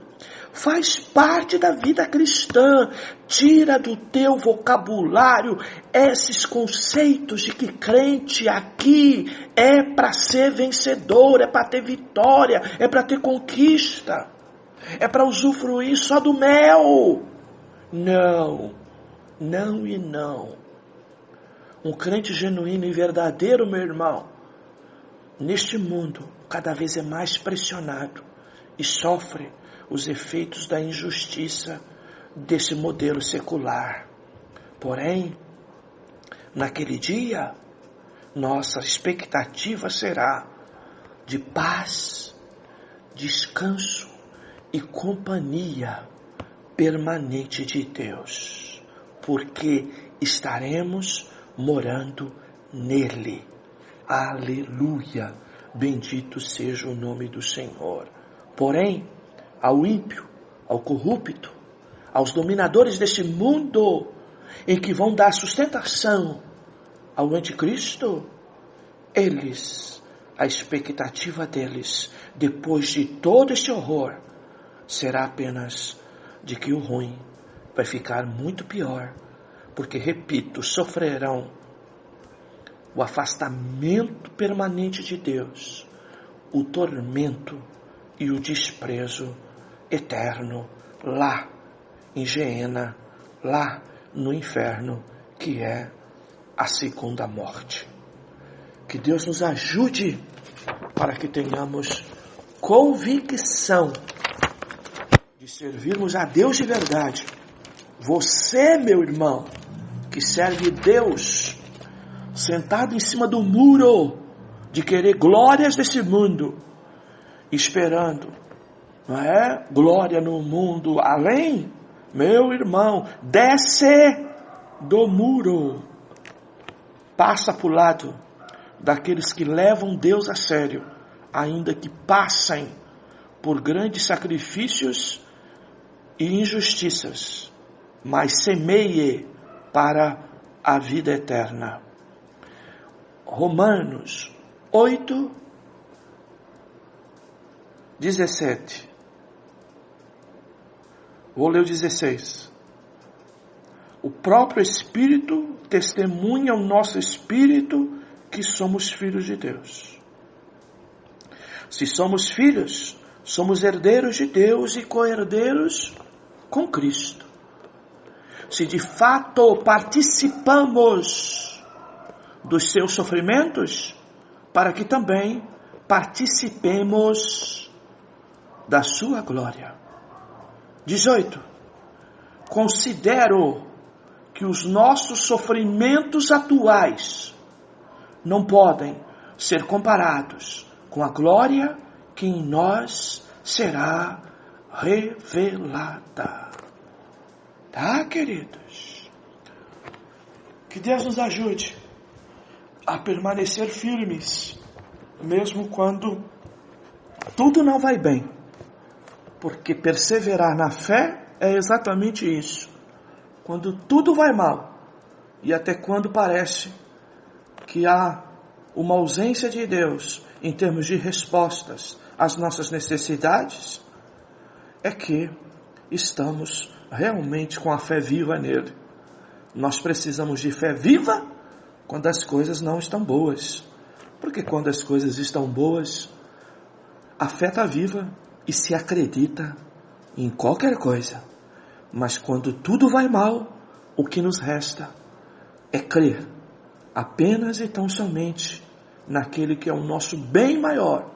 faz parte da vida cristã. Tira do teu vocabulário esses conceitos de que crente aqui é para ser vencedor, é para ter vitória, é para ter conquista, é para usufruir só do mel. Não, não e não. Um crente genuíno e verdadeiro, meu irmão, neste mundo cada vez é mais pressionado e sofre os efeitos da injustiça desse modelo secular. Porém, naquele dia, nossa expectativa será de paz, descanso e companhia permanente de Deus, porque estaremos morando nele. Aleluia! Bendito seja o nome do Senhor. Porém, ao ímpio, ao corrupto, aos dominadores deste mundo, em que vão dar sustentação ao anticristo, eles, a expectativa deles, depois de todo este horror, será apenas de que o ruim vai ficar muito pior, porque, repito, sofrerão o afastamento permanente de Deus, o tormento e o desprezo eterno lá em Geena, lá no inferno, que é a segunda morte. Que Deus nos ajude para que tenhamos convicção de servirmos a Deus de verdade. Você, meu irmão, que serve Deus, sentado em cima do muro de querer glórias desse mundo, esperando, não é? Glória no mundo além, meu irmão, desce do muro, passa para o lado daqueles que levam Deus a sério, ainda que passem por grandes sacrifícios e injustiças, mas semeie para a vida eterna. Romanos 8, 17. Vou ler o 16. O próprio Espírito testemunha ao nosso Espírito que somos filhos de Deus. Se somos filhos, somos herdeiros de Deus e co-herdeiros com Cristo. Se de fato participamos dos seus sofrimentos, para que também participemos da sua glória. 18. Considero que os nossos sofrimentos atuais não podem ser comparados com a glória que em nós será revelada. Tá, queridos? Que Deus nos ajude a permanecer firmes, mesmo quando tudo não vai bem. Porque perseverar na fé é exatamente isso. Quando tudo vai mal, e até quando parece que há uma ausência de Deus em termos de respostas às nossas necessidades, é que estamos realmente com a fé viva nele. Nós precisamos de fé viva quando as coisas não estão boas. Porque quando as coisas estão boas, a fé está viva e se acredita em qualquer coisa. Mas quando tudo vai mal, o que nos resta é crer apenas e tão somente naquele que é o nosso bem maior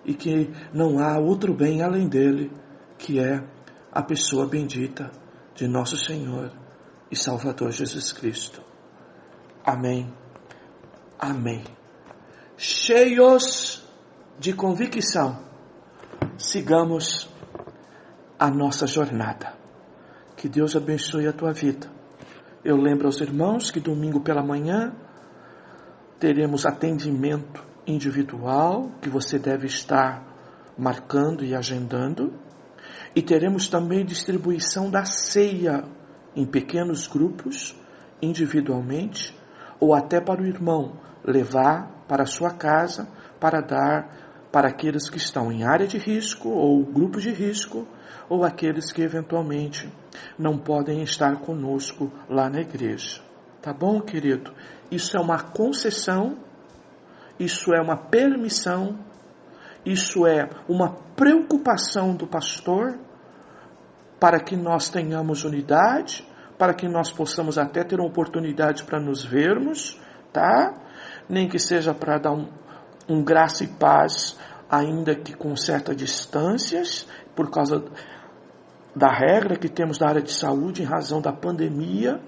e que não há outro bem além dele, que é a pessoa bendita de nosso Senhor e Salvador Jesus Cristo. Amém. Amém. Cheios de convicção, sigamos a nossa jornada. Que Deus abençoe a tua vida. Eu lembro aos irmãos que domingo pela manhã teremos atendimento individual, que você deve estar marcando e agendando. E teremos também distribuição da ceia em pequenos grupos, individualmente, ou até para o irmão levar para a sua casa para dar para aqueles que estão em área de risco ou grupos de risco, ou aqueles que eventualmente não podem estar conosco lá na igreja. Tá bom, querido? Isso é uma concessão, isso é uma permissão, isso é uma preocupação do pastor para que nós tenhamos unidade, para que nós possamos até ter uma oportunidade para nos vermos, tá? Nem que seja para dar um graça e paz, ainda que com certas distâncias, por causa da regra que temos da área de saúde em razão da pandemia,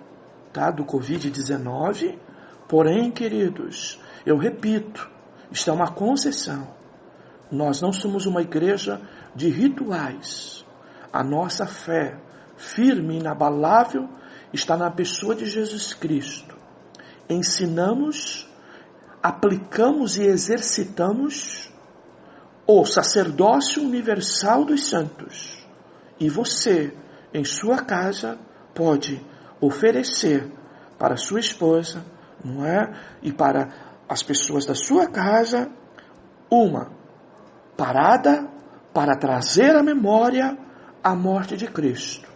tá? Do Covid-19. Porém, queridos, eu repito, isto é uma concessão. Nós não somos uma igreja de rituais. A nossa fé, firme e inabalável, está na pessoa de Jesus Cristo. Ensinamos, aplicamos e exercitamos o sacerdócio universal dos santos. E você, em sua casa, pode oferecer para sua esposa, não é? E para as pessoas da sua casa, uma parada para trazer à memória a morte de Cristo.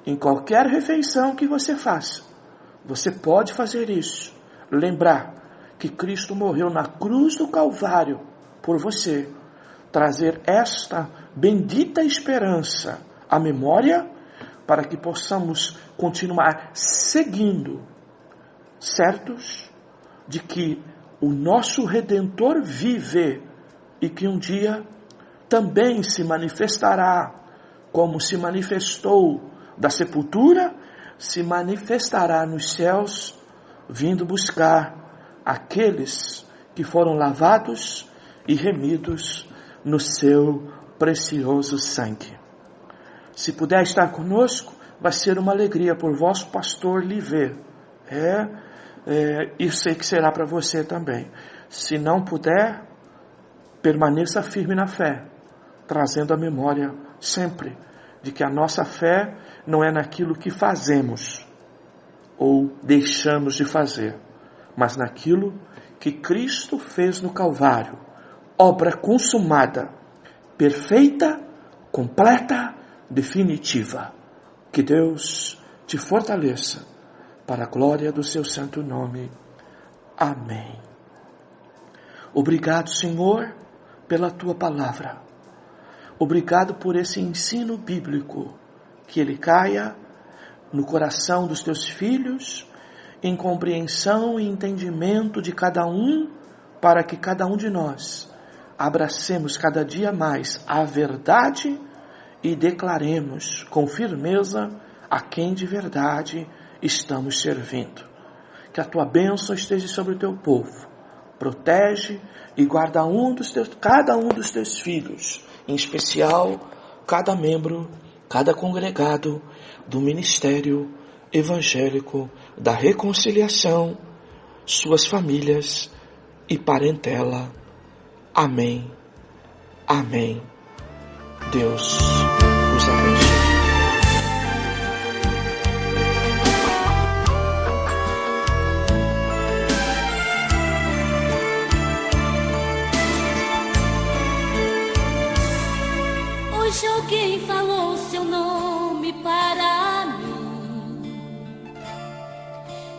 Em qualquer refeição que você faça, você pode fazer isso. Lembrar que Cristo morreu na cruz do Calvário por você. Trazer esta bendita esperança à memória para que possamos continuar seguindo, certos de que o nosso Redentor vive e que um dia também se manifestará, como se manifestou da sepultura, se manifestará nos céus, vindo buscar aqueles que foram lavados e remidos no seu precioso sangue. Se puder estar conosco, vai ser uma alegria por vosso pastor lhe ver. E sei que será para você também. Se não puder, permaneça firme na fé, trazendo a memória sempre de que a nossa fé não é naquilo que fazemos ou deixamos de fazer, mas naquilo que Cristo fez no Calvário, obra consumada, perfeita, completa, definitiva. Que Deus te fortaleça para a glória do seu santo nome. Amém. Obrigado, Senhor, pela tua palavra. Obrigado por esse ensino bíblico, que ele caia no coração dos teus filhos, em compreensão e entendimento de cada um, para que cada um de nós abracemos cada dia mais a verdade e declaremos com firmeza a quem de verdade estamos servindo. Que a tua bênção esteja sobre o teu povo. Protege e guarda cada um dos teus filhos, em especial cada membro, cada congregado do ministério evangélico da reconciliação, suas famílias e parentela. Amém. Amém. Deus os abençoe. Hoje alguém falou seu nome para mim,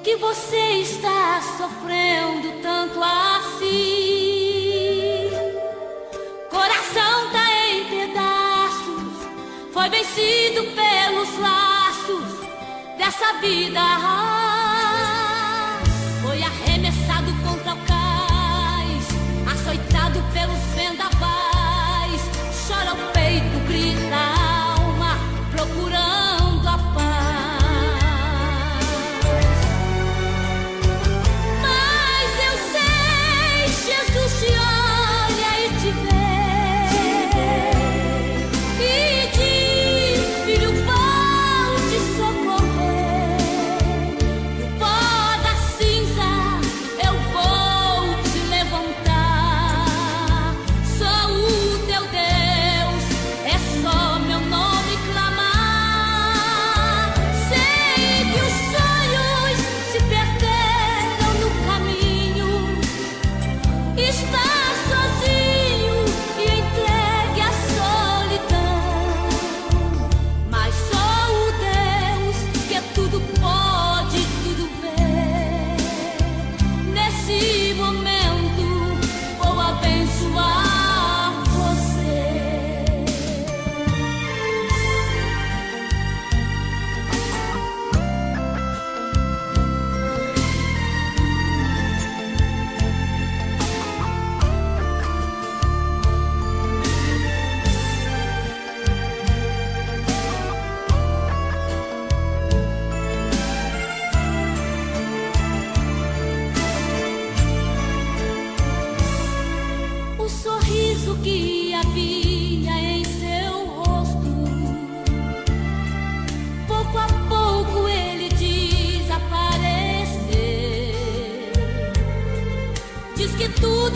que você está sofrendo tanto assim. Coração tá em pedaços, foi vencido pelos laços dessa vida. Foi arremessado contra o cais, açoitado pelos vendavais. Chora o peito, grita a alma, procurando a paz.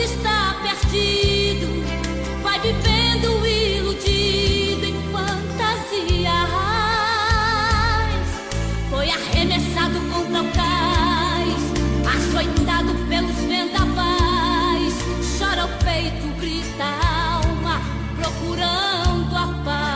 mundo está perdido, vai vivendo iludido em fantasias. Foi arremessado contra o cais, açoitado pelos vendavais. Chora o peito, grita a alma, procurando a paz.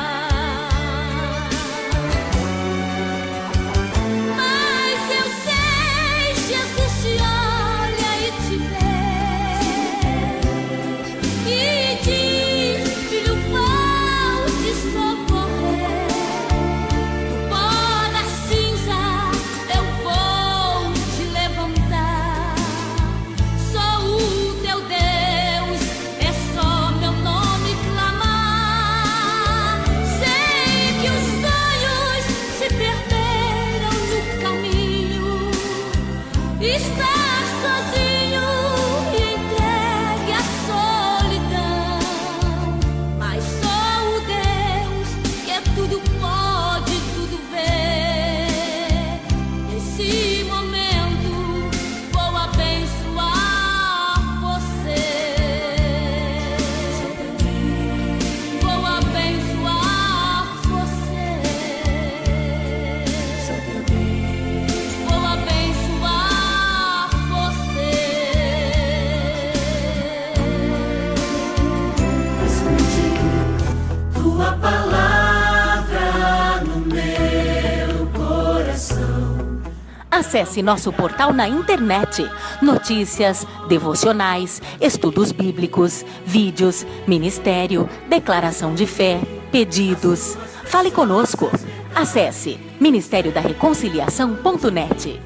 Acesse nosso portal na internet. Notícias, devocionais, estudos bíblicos, vídeos, ministério, declaração de fé, pedidos. Fale conosco. Acesse ministériodareconciliação.net.